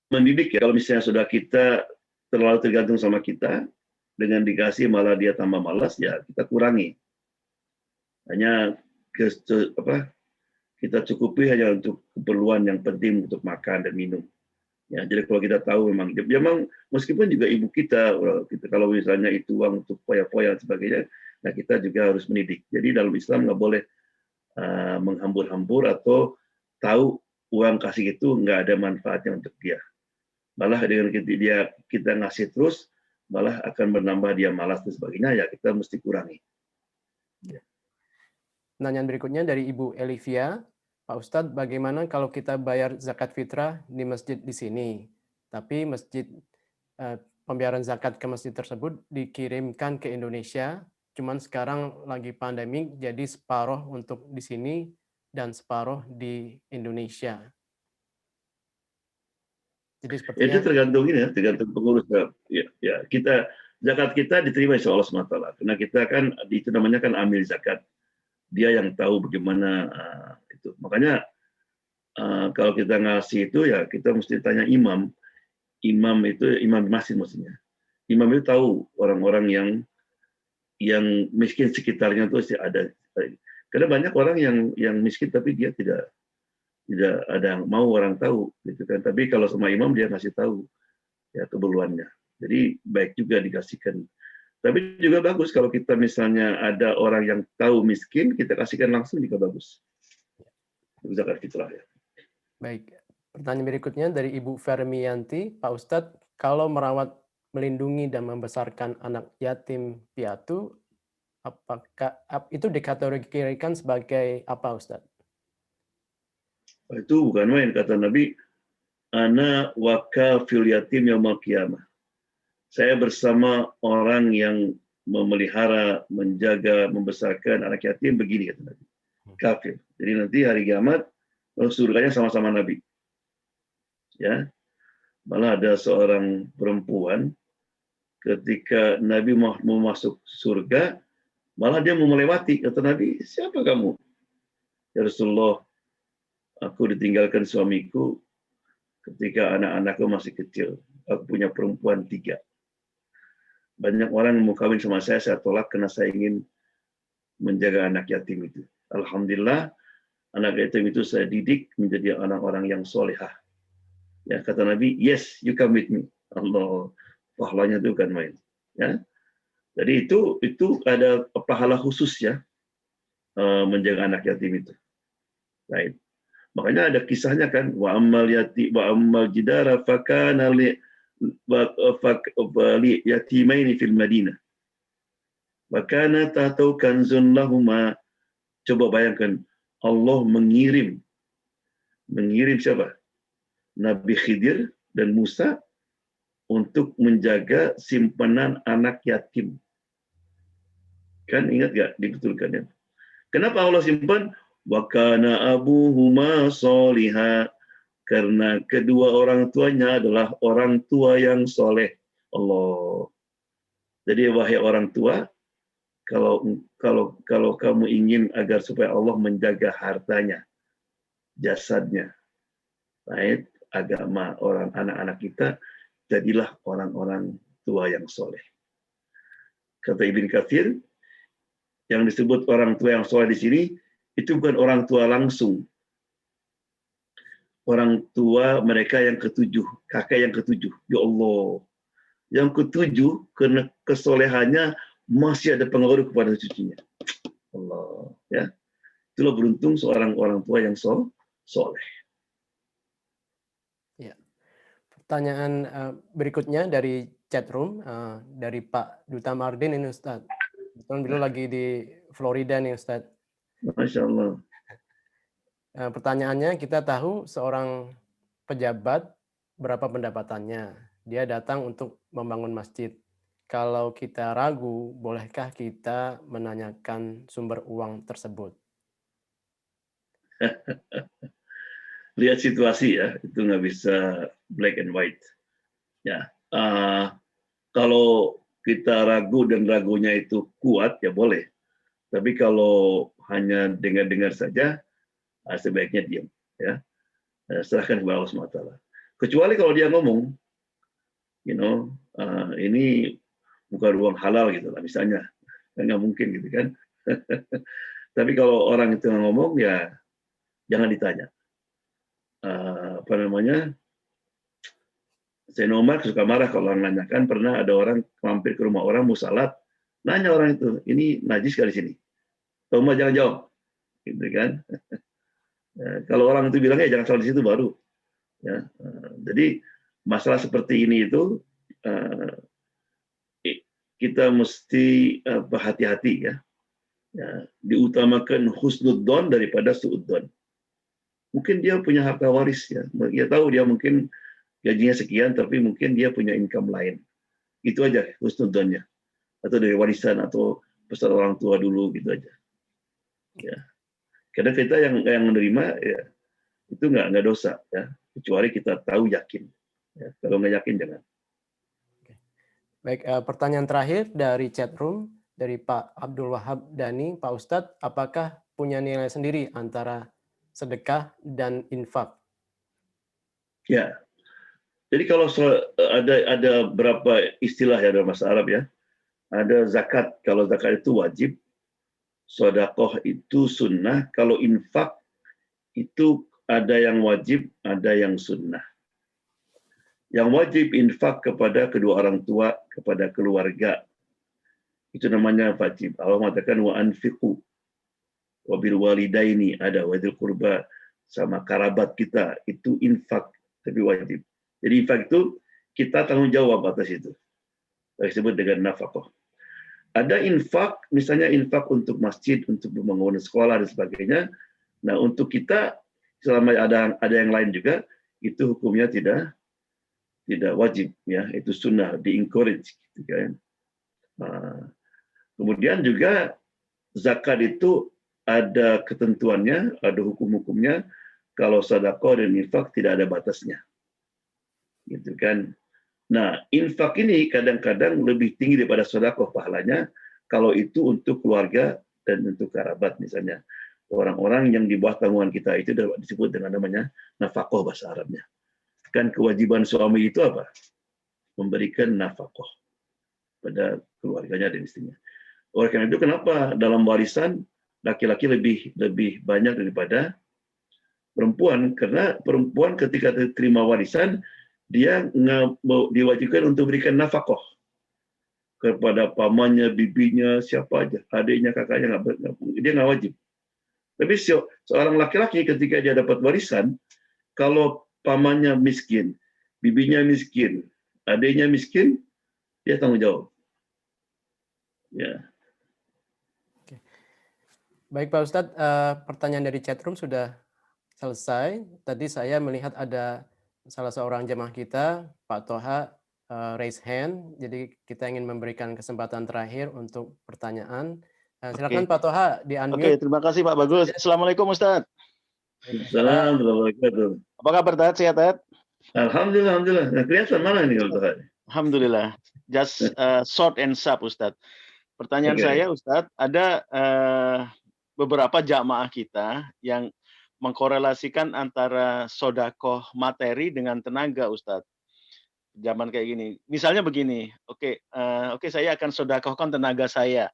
mendidik ya. Kalau misalnya saudara kita terlalu tergantung sama kita, dengan dikasih malah dia tambah malas, ya kita kurangi. Hanya kita cukupi hanya untuk keperluan yang penting untuk makan dan minum. Ya, jadi kalau kita tahu memang meskipun juga ibu kita kalau misalnya itu uang untuk poya-poya dan sebagainya, nah kita juga harus mendidik. Jadi dalam Islam nggak boleh menghambur-hambur atau tahu uang kasih itu nggak ada manfaatnya untuk dia. Malah dengan kita ngasih terus, malah akan bernambah dia malas dan sebagainya, ya kita mesti kurangi. Pertanyaan berikutnya dari Ibu Elivia. Pak Ustadz, bagaimana kalau kita bayar zakat fitrah di masjid di sini, tapi pembayaran zakat ke masjid tersebut dikirimkan ke Indonesia, cuman sekarang lagi pandemi, jadi separuh untuk di sini dan separuh di Indonesia. Jadi sepertinya itu tergantung ini ya, tergantung pengurus. Ya, zakat kita diterima insya Allah SWT. Karena kita kan itu namanya kan amil zakat. Dia yang tahu bagaimana itu. Makanya kalau kita ngasih itu ya kita mesti tanya imam. Imam itu imam masjid maksudnya. Imam itu tahu orang-orang yang miskin sekitarnya itu ada. Karena banyak orang yang miskin tapi dia tidak ada yang mau orang tahu gitu kan. Tapi kalau sama imam dia ngasih tahu ya keperluannya. Jadi baik juga dikasihkan. Tapi juga bagus kalau kita misalnya ada orang yang tahu miskin, kita kasihkan langsung juga bagus. Zakat fitrah ya. Baik, pertanyaan berikutnya dari Ibu Fermianti, Pak Ustadz, kalau merawat, melindungi dan membesarkan anak yatim piatu, apakah itu dikategorikan sebagai apa, Ustadz? Itu bukan main, kata Nabi, ana wakafil yatim yaumil qiyamah. Saya bersama orang yang memelihara, menjaga, membesarkan anak yatim begini, kata Nabi. Kafir. Jadi nanti hari kiamat surganya sama-sama Nabi. Ya. Malah ada seorang perempuan ketika Nabi mau masuk surga, malah dia mau melewati. Kata Nabi, siapa kamu? Ya Rasulullah, aku ditinggalkan suamiku ketika anak-anakku masih kecil. Aku punya perempuan 3. Banyak orang yang mau kawin sama saya tolak karena saya ingin menjaga anak yatim itu. Alhamdulillah, anak yatim itu saya didik menjadi orang-orang yang solehah. Ya, kata Nabi, yes, you come with me. Allah, pahalanya itu kan main. Ya, jadi itu ada pahala khusus ya, menjaga anak yatim itu. Right. Makanya ada kisahnya kan, wa ammal jidara fakana li yatimaini fil Madinah. Wa kana tatau kanzun lahuma. Coba bayangkan, Allah mengirim siapa? Nabi Khidir dan Musa untuk menjaga simpanan anak yatim. Kan ingat gak dibetulkannya? Kenapa Allah simpan? Wa kana abuhuma sholiha. Karena kedua orang tuanya adalah orang tua yang soleh. Allah. Jadi wahai orang tua, kalau kamu ingin agar supaya Allah menjaga hartanya, jasadnya, baik, agama orang anak-anak kita, jadilah orang-orang tua yang soleh. Kata Ibn Katsir, yang disebut orang tua yang soleh di sini itu bukan orang tua langsung. Orang tua mereka yang ketujuh, kakek yang ketujuh. Ya Allah, yang ketujuh karena kesolehannya masih ada pengaruh kepada cucunya. Allah, ya. Itulah beruntung seorang orang tua yang soleh. Ya. Pertanyaan berikutnya dari chatroom dari Pak Duta Mardin ini Ustadz. Beliau lagi di Florida nih Ustadz. Masya Allah. Pertanyaannya, kita tahu seorang pejabat berapa pendapatannya. Dia datang untuk membangun masjid. Kalau kita ragu, bolehkah kita menanyakan sumber uang tersebut? Lihat situasi ya, itu nggak bisa black and white. Ya, kalau kita ragu dan ragunya itu kuat ya boleh. Tapi kalau hanya dengar-dengar saja, sebaiknya diam. Ya, serahkan kepada Allah SWT. Kecuali kalau dia ngomong, ini bukan uang halal gitu lah, misalnya, nggak mungkin gitu kan. Tapi kalau orang itu ngomong ya jangan ditanya. Sayyidina Umar suka marah kalau orang nanyakan. Pernah ada orang mampir ke rumah orang mau salat, nanya orang itu, ini najis kali sini. Umar jangan jawab, gitu kan. Kalau orang itu bilangnya jangan salat di situ baru. Ya, jadi masalah seperti ini itu kita mesti hati-hati ya. Diutamakan husnudzon daripada suudzon. Mungkin dia punya harta waris ya. Dia tahu dia mungkin gajinya sekian, tapi mungkin dia punya income lain. Itu aja husnudzonnya. Atau dari warisan atau pesan orang tua dulu gitu aja. Ya. Karena kita yang menerima ya itu nggak dosa ya, kecuali kita tahu yakin. Ya, kalau nggak yakin jangan. Baik, pertanyaan terakhir dari chatroom dari Pak Abdul Wahab Dani, Pak Ustadz, apakah punya nilai sendiri antara sedekah dan infak? Ya, jadi kalau ada berapa istilah ya dalam bahasa Arab ya. Ada zakat, kalau zakat itu wajib, sedekah itu sunnah, kalau infak itu ada yang wajib, ada yang sunnah. Yang wajib infak kepada kedua orang tua, kepada keluarga. Itu namanya wajib. Allah mengatakan wa anfiqu wa bil walidaini, ada wadil qurba, sama kerabat kita, itu infak, tapi wajib. Jadi infak itu kita tanggung jawab atas itu. Disebut dengan nafkah. Ada infak, misalnya infak untuk masjid, untuk pembangunan sekolah dan sebagainya. Nah, untuk kita selama ada yang lain juga, itu hukumnya tidak wajib, ya, itu sunnah, di-encourage, gitu kan. Kemudian juga zakat itu ada ketentuannya, ada hukum-hukumnya. Kalau sedekah dan infak tidak ada batasnya, gitu kan. Nah, infak ini kadang-kadang lebih tinggi daripada sedekah pahalanya kalau itu untuk keluarga dan untuk kerabat, misalnya orang-orang yang di bawah tanggungan kita, itu disebut dengan namanya nafkah bahasa Arabnya. Kan kewajiban suami itu apa? Memberikan nafkah pada keluarganya dan istrinya. Oleh karena itu, kenapa dalam warisan laki-laki lebih banyak daripada perempuan? Karena perempuan ketika terima warisan, dia diwajibkan untuk berikan nafkah kepada pamannya, bibinya, siapa aja, adiknya, kakaknya, dia nggak wajib. Tapi seorang laki-laki ketika dia dapat warisan, kalau pamannya miskin, bibinya miskin, adiknya miskin, dia tanggung jawab. Ya. Oke. Baik Pak Ustadz, pertanyaan dari chatroom sudah selesai. Tadi saya melihat ada salah seorang jemaah kita, Pak Toha, raise hand. Jadi kita ingin memberikan kesempatan terakhir untuk pertanyaan. Silakan Pak Toha, di-unmute. Oke, terima kasih Pak Bagus. Assalamualaikum Ustadz. Assalamualaikum warahmatullahi wabarakatuh. Apa kabar Tat? Sehat Tat? Alhamdulillah. Nah, kelihatan mana ini kalau Tuhan? Alhamdulillah. Just short and sharp Ustadz. Pertanyaan saya Ustadz, ada beberapa jamaah kita yang mengkorelasikan antara sodakoh materi dengan tenaga Ustadz. Zaman kayak gini. Misalnya begini, oke, saya akan sodakohkan tenaga saya.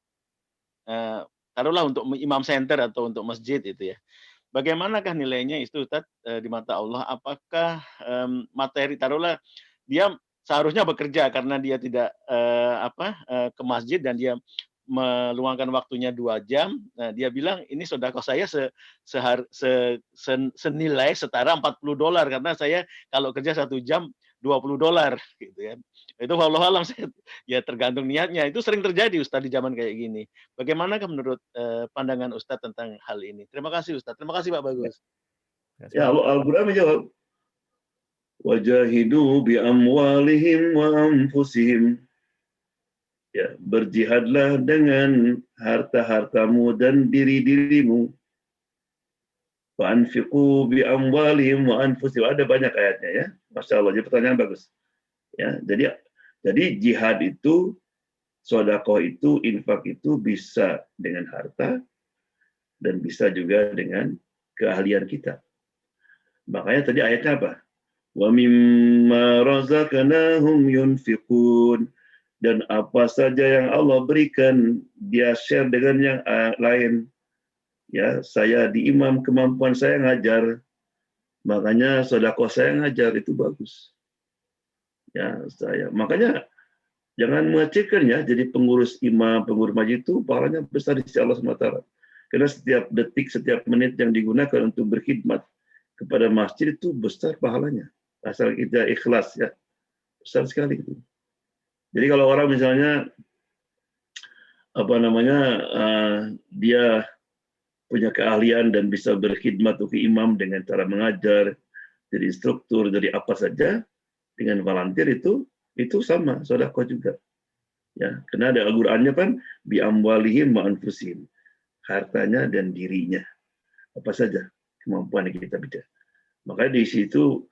Taruhlah untuk imam center atau untuk masjid itu ya. Bagaimanakah nilainya itu Ustadz di mata Allah? Apakah materi, taruhlah dia seharusnya bekerja karena dia tidak ke masjid dan dia meluangkan waktunya 2 jam. Nah, dia bilang ini sedekah saya senilai setara $40 karena saya kalau kerja 1 jam $20 gitu ya. Itu wallahualam, ya tergantung niatnya. Itu sering terjadi Ustadz di zaman kayak gini. Bagaimanakah menurut pandangan Ustadz tentang hal ini? Terima kasih Ustadz. Terima kasih Pak Bagus. Ya, Al-Quran menjawab. Wajahidu bi amwalihim wa anfusihim. Ya, berjihadlah dengan harta-hartamu dan diri-dirimu. Wa anfiqu bi amwalihim wa anfusihim. Ada banyak ayatnya ya. Masya Allah, jadi pertanyaan bagus. Ya, jadi jihad itu, sedekah itu, infak itu bisa dengan harta dan bisa juga dengan keahlian kita. Makanya tadi ayatnya apa? Wa mimma razaqnahum yunfiqun. Dan apa saja yang Allah berikan, dia share dengan yang lain. Ya, saya di imam, kemampuan saya ngajar. Makanya sedekah saya ngajar, itu bagus. Ya, makanya jangan mengecilkan ya, jadi pengurus imam, pengurus masjid itu pahalanya besar di sisi Allah SWT. Karena setiap detik, setiap menit yang digunakan untuk berkhidmat kepada masjid itu besar pahalanya. Asal kita ikhlas ya, besar sekali itu. Jadi kalau orang misalnya dia punya keahlian dan bisa berkhidmat untuk imam dengan cara mengajar, jadi instruktur, jadi apa saja dengan volunteer itu sama sedekah juga. Ya, karena ada Al-Qur'annya kan bi amwalihim wa anfusihim. Hartanya dan dirinya. Apa saja kemampuan yang kita bisa. Makanya di situ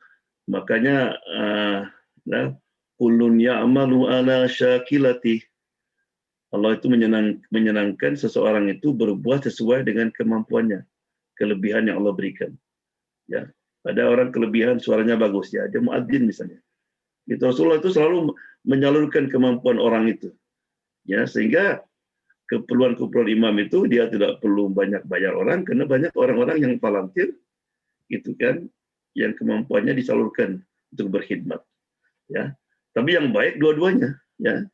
kullun ya'malu ala syakilati. Allah itu menyenangkan seseorang itu berbuat sesuai dengan kemampuannya, kelebihan yang Allah berikan. Ya, ada orang kelebihan suaranya bagus ya, dia muadzin misalnya. Itu Rasulullah itu selalu menyalurkan kemampuan orang itu. Ya, sehingga keperluan imam itu dia tidak perlu banyak bayar orang karena banyak orang-orang yang volunteer itu kan yang kemampuannya disalurkan untuk berkhidmat. ya. Tapi yang baik dua-duanya, ya.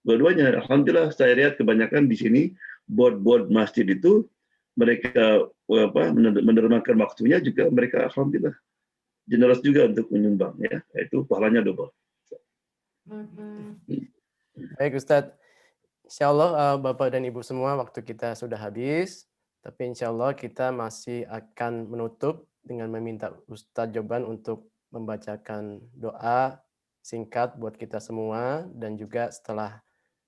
Dua-duanya. Alhamdulillah saya lihat kebanyakan di sini board masjid itu mereka menerjemahkan waktunya juga mereka alhamdulillah generous juga untuk menyumbang, ya. Itu pahalanya double. Baik Ustadz, insya Allah Bapak dan Ibu semua waktu kita sudah habis, tapi insya Allah kita masih akan menutup dengan meminta Ustadz Joban untuk membacakan doa singkat buat kita semua, dan juga setelah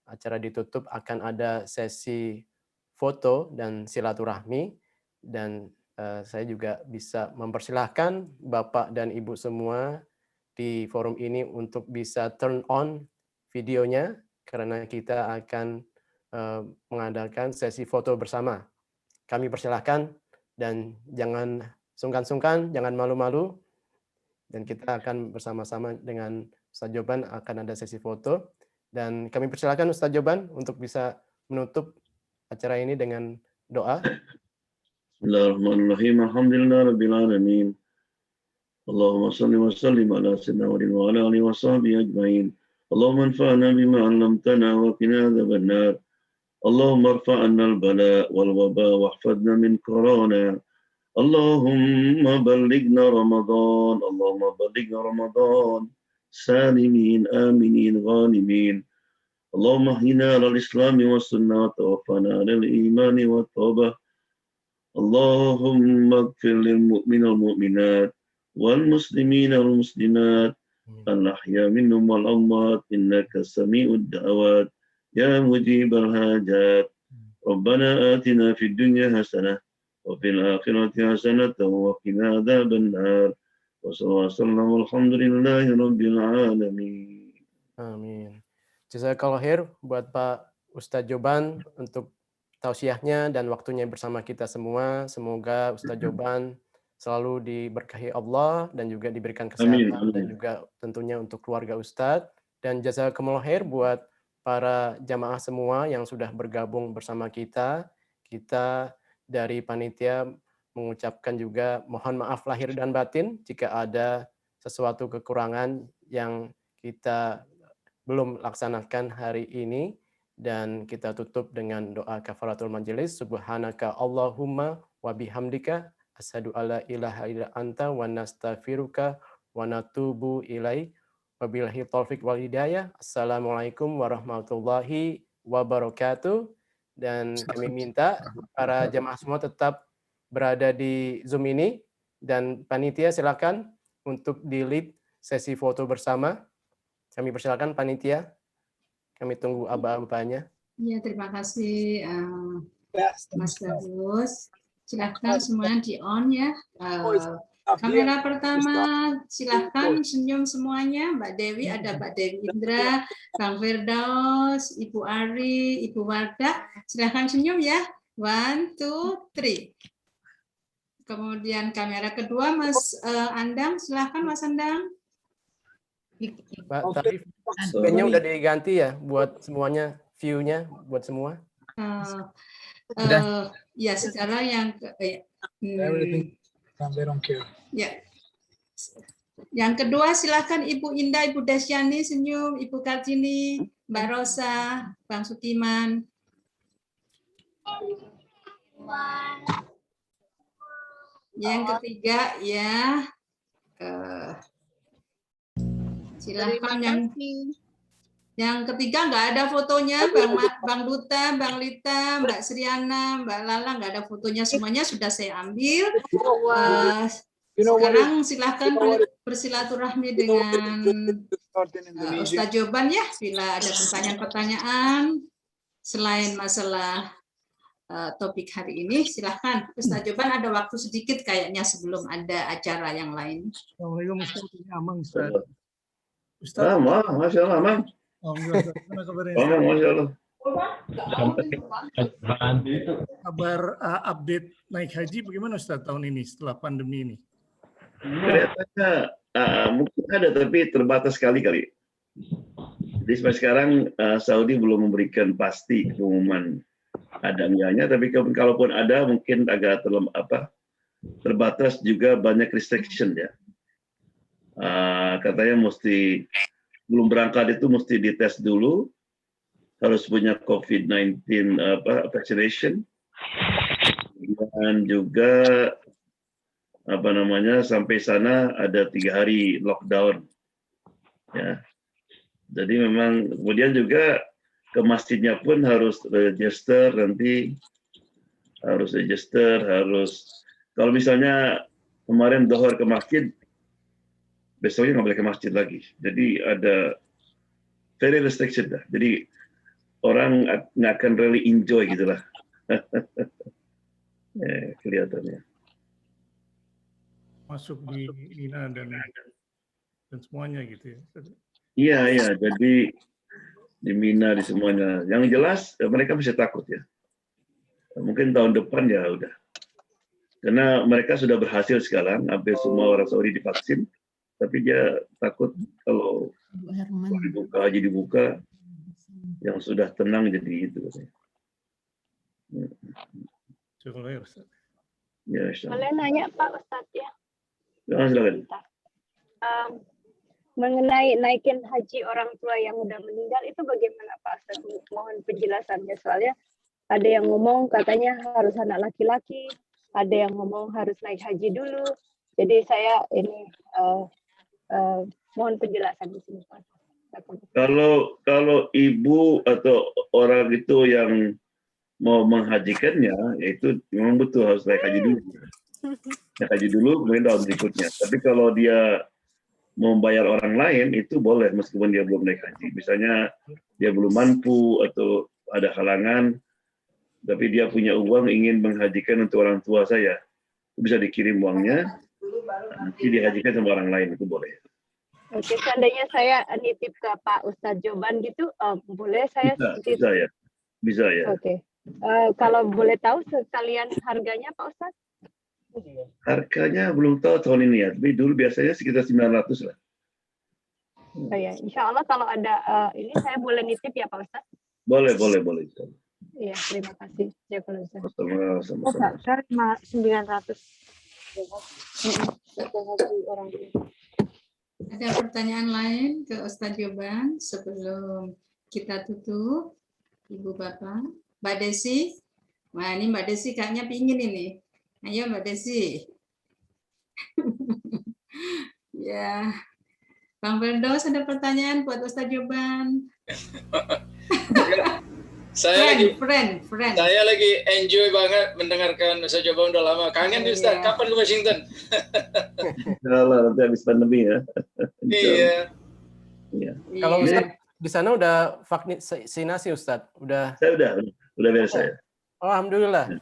acara ditutup akan ada sesi foto dan silaturahmi, dan saya juga bisa mempersilahkan Bapak dan Ibu semua di forum ini untuk bisa turn on videonya, karena kita akan mengadakan sesi foto bersama. Kami persilahkan dan jangan sungkan-sungkan, jangan malu-malu, dan kita akan bersama-sama dengan Ustadz Joban akan ada sesi foto, dan kami persilahkan Ustadz Joban untuk bisa menutup acara ini dengan doa. Bismillahirrahmanirrahim. Alhamdulillahirabbil alamin. Allahumma shalli wa sallim ala sayyidina wa ala alihi wa sahbihi ajma'in. Allahumma anfa'na bima 'allamtana wa qina adzaban nar. Allahumma irfa' 'anna al-bala' wal waba wahfadna min corona. Allahumma ballighna Ramadan. Allahumma ballighna Ramadan. Salimin, aminin, ghanimin. Allahumma ahyina 'alal islami was sunnah wa tawaffana 'alal imani wat tawbah. Allahumma ighfir lil mu'minina wal mu'minat wal muslimina wal muslimat al-ahya minhum wal amwat innaka sami'ud da'awat ya mujibal hajat. Rabbana atina fid dunya hasanah wa fil akhirati hasanah wa qina adzaban nar. Wa sallallahu alhamdulillahi rabbil alamin. Amin. Jazakallahu khair buat Pak Ustadz Joban untuk tausiahnya dan waktunya bersama kita semua. Semoga Ustadz Joban selalu diberkahi Allah dan juga diberikan kesehatan. Amin. Dan juga tentunya untuk keluarga Ustadz. Dan jazakumullah khair buat para jamaah semua yang sudah bergabung bersama kita. Kita dari panitia mengucapkan juga mohon maaf lahir dan batin jika ada sesuatu kekurangan yang kita belum laksanakan hari ini. Dan kita tutup dengan doa kafaratul majelis. Subhanaka Allahumma wa bihamdika asyhadu alla ilaha illa anta wa nastaghfiruka wa natubu ilaik. Wabillahi taufik wal hidayah. Assalamualaikum warahmatullahi wabarakatuh. Dan kami minta para jamaah semua tetap berada di Zoom ini, dan panitia silakan untuk di-lead sesi foto bersama. Kami persilakan panitia. Kami tunggu aba-abanya. Ya, terima kasih Mas Bagus. Silakan semua di on ya. Kamera pertama, silakan senyum semuanya. Mbak Dewi, ada Mbak Dewi Indra, Bang Firdaus, Ibu Ari, Ibu Wardah. Silakan senyum ya. 1, 2, 3. Kemudian kamera kedua, Mas Andang. Silakan Mas Andang. Mbak Tarif, view-nya udah diganti ya buat semuanya, view-nya buat semua? Ya, secara yang ya. Yang kedua silakan Ibu Indah, Ibu Dasyani senyum, Ibu Kartini, Mbak Rosa, Bang Sutiman. Yang ketiga ya. Silahkan yang ketiga nggak ada fotonya, Bang Duta, Bang Lita, Mbak Sriana, Mbak Lala nggak ada fotonya, semuanya sudah saya ambil. Sekarang silahkan bersilaturahmi dengan Ustadz Joban ya, bila ada pertanyaan-pertanyaan selain masalah topik hari ini, silahkan Ustadz Joban, ada waktu sedikit kayaknya sebelum ada acara yang lain. Assalamualaikum Ustaz. Ustaz. Masya Allah, Mang. Gimana kabarnya? Masya Allah. Kabar update naik haji bagaimana Ustaz tahun ini setelah pandemi ini? Kelihatannya mungkin ada, tapi terbatas sekali. Jadi sampai sekarang Saudi belum memberikan pasti pengumuman ada enggaknya, tapi kalaupun ada mungkin agak terbatas, juga banyak restriction ya. Katanya mesti belum berangkat itu mesti dites dulu, harus punya COVID-19 vaccination, dan juga sampai sana ada 3 hari lockdown. Ya, jadi memang kemudian juga ke masjidnya pun harus register nanti, harus kalau misalnya kemarin dohor ke masjid, besoknya nggak boleh ke masjid lagi. Jadi ada very restriction dah. Jadi orang nggak akan really enjoy gitulah. Kelihatannya. Masuk di Mina dan semuanya gitu ya. Iya, jadi di Mina di semuanya. Yang jelas mereka bisa takut ya. Mungkin tahun depan ya udah. Karena mereka sudah berhasil sekarang, hampir semua orang Saudi divaksin. Tapi dia takut kalau haji dibuka, yang sudah tenang jadi itu. Ya, boleh nanya Pak Ustadz ya? Silakan. Mengenai naikin haji orang tua yang udah meninggal itu bagaimana Pak Ustadz? Mohon penjelasannya, soalnya ada yang ngomong katanya harus anak laki-laki, ada yang ngomong harus naik haji dulu. Jadi saya ini mohon penjelasan di sini Pak. Kalau ibu atau orang itu yang mau menghajikannya, itu memang betul harus naik haji dulu. Naik haji dulu, kemudian tahun berikutnya. Tapi kalau dia mau membayar orang lain, itu boleh meskipun dia belum naik haji. Misalnya dia belum mampu atau ada halangan, tapi dia punya uang ingin menghajikan untuk orang tua saya, bisa dikirim uangnya, nanti dihajikan sama orang lain, itu boleh. Oke, seandainya saya nitip ke Pak Ustadz Joban gitu, boleh saya? Bisa ya. Oke. Kalau boleh tahu sekalian harganya Pak Ustadz? Harganya belum tahu tahun ini ya, tapi dulu biasanya sekitar 900 lah. Oh ya, insya Allah kalau ada ini saya boleh nitip ya Pak Ustadz? Boleh. Iya, terima kasih. Sama-sama. Saya 900. Ada pertanyaan lain ke Ustadz Joban sebelum kita tutup, Ibu Bapak, Mbak Desi. Wah, ini Mbak Desi kayaknya pingin ini. Ayo Mbak Desi. Ya, Bang Firdaus ada pertanyaan buat Ustadz Joban. Saya Saya lagi enjoy banget mendengarkan Ustadz Joban, udah lama. Kangen nih Ustadz, kapan ke Washington? Insyaallah nanti habis pandemi ya. Iya. Kalau Ustadz di sana udah vaksinasi Ustadz? Saya udah beres saya. Oh, alhamdulillah.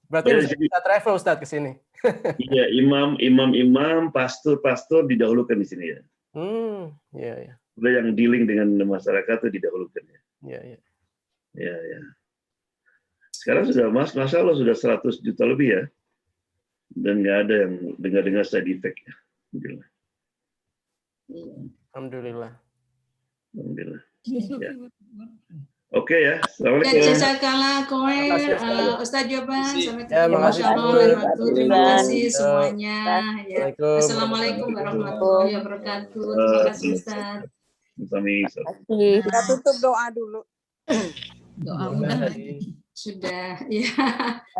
Berarti bisa travel Ustadz ke sini. Iya, imam, pastor didahulukan di sini ya. Iya. Udah yang dealing dengan masyarakat itu didahulukan ya. Iya. Ya. Sekarang sudah Masya Allah sudah 100 juta lebih ya. Dan nggak ada yang dengar side effect-nya. Alhamdulillah. Ya. Oke ya. Assalamualaikum. Jazakallah khair Ustadz Joban. Sampai ketemu makasih. lain waktu. Terima kasih semuanya. Ya. Assalamualaikum. Assalamualaikum warahmatullahi wabarakatuh. Terima kasih Ustadz. Kita tutup doa dulu. Doa sudah ya.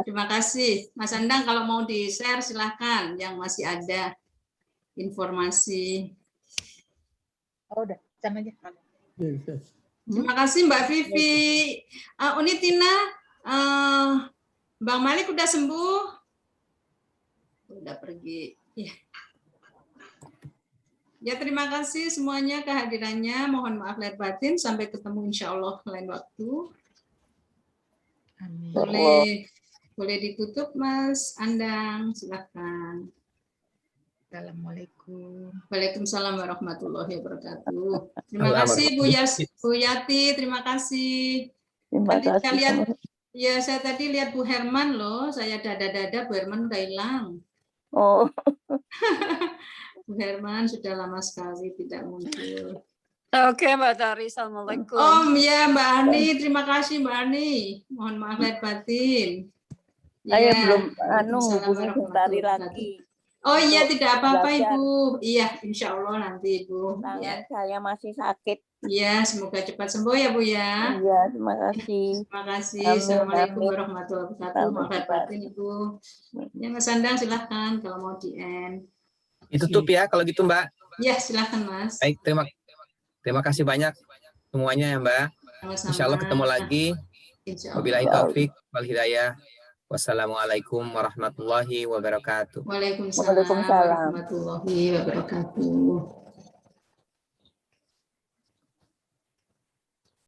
Terima kasih Mas Andang, kalau mau di share silahkan yang masih ada informasi. Udah sama aja. Terima kasih Mbak Vivi. Unitina, Bang Malik udah sembuh, udah pergi. Ya terima kasih semuanya kehadirannya. Mohon maaf lahir batin. Sampai ketemu insya Allah lain waktu. Amin. Boleh ditutup Mas Andang, silakan. Assalamualaikum. Waalaikumsalam warahmatullahi wabarakatuh. Terima kasih Bu Yati, terima kasih. Tadi saya lihat, saya tadi lihat Bu Herman loh, saya dada-dada Bu Herman udah hilang. Oh. Bu Herman sudah lama sekali tidak muncul. Oke Mbak Tari, Assalamualaikum. Ya Mbak Ani, terima kasih Mbak Ani. Mohon maaf lahir batin. Saya belum hubungi Bu Tari lagi. Oh iya, tidak apa-apa belajar. Ibu. Iya, insya Allah nanti Ibu. Tangan Ya. saya masih sakit. Iya, semoga cepat sembuh ya Bu ya. Iya, terima kasih. Terima kasih. Amin, Assalamualaikum amin. warahmatullahi wabarakatuh. Sampai Maaf jumpa. batin Ibu. Ya Mas Sandang silahkan kalau mau di end. Ditutup ya kalau gitu Mbak. Ya silahkan Mas. Baik, terima kasih banyak semuanya ya Mbak. Sama-sama. Insya Allah ketemu lagi. Insya Wabillahi Allah. taufik wal hidayah. Wassalamualaikum warahmatullahi wabarakatuh. Waalaikumsalam warahmatullahi wabarakatuh.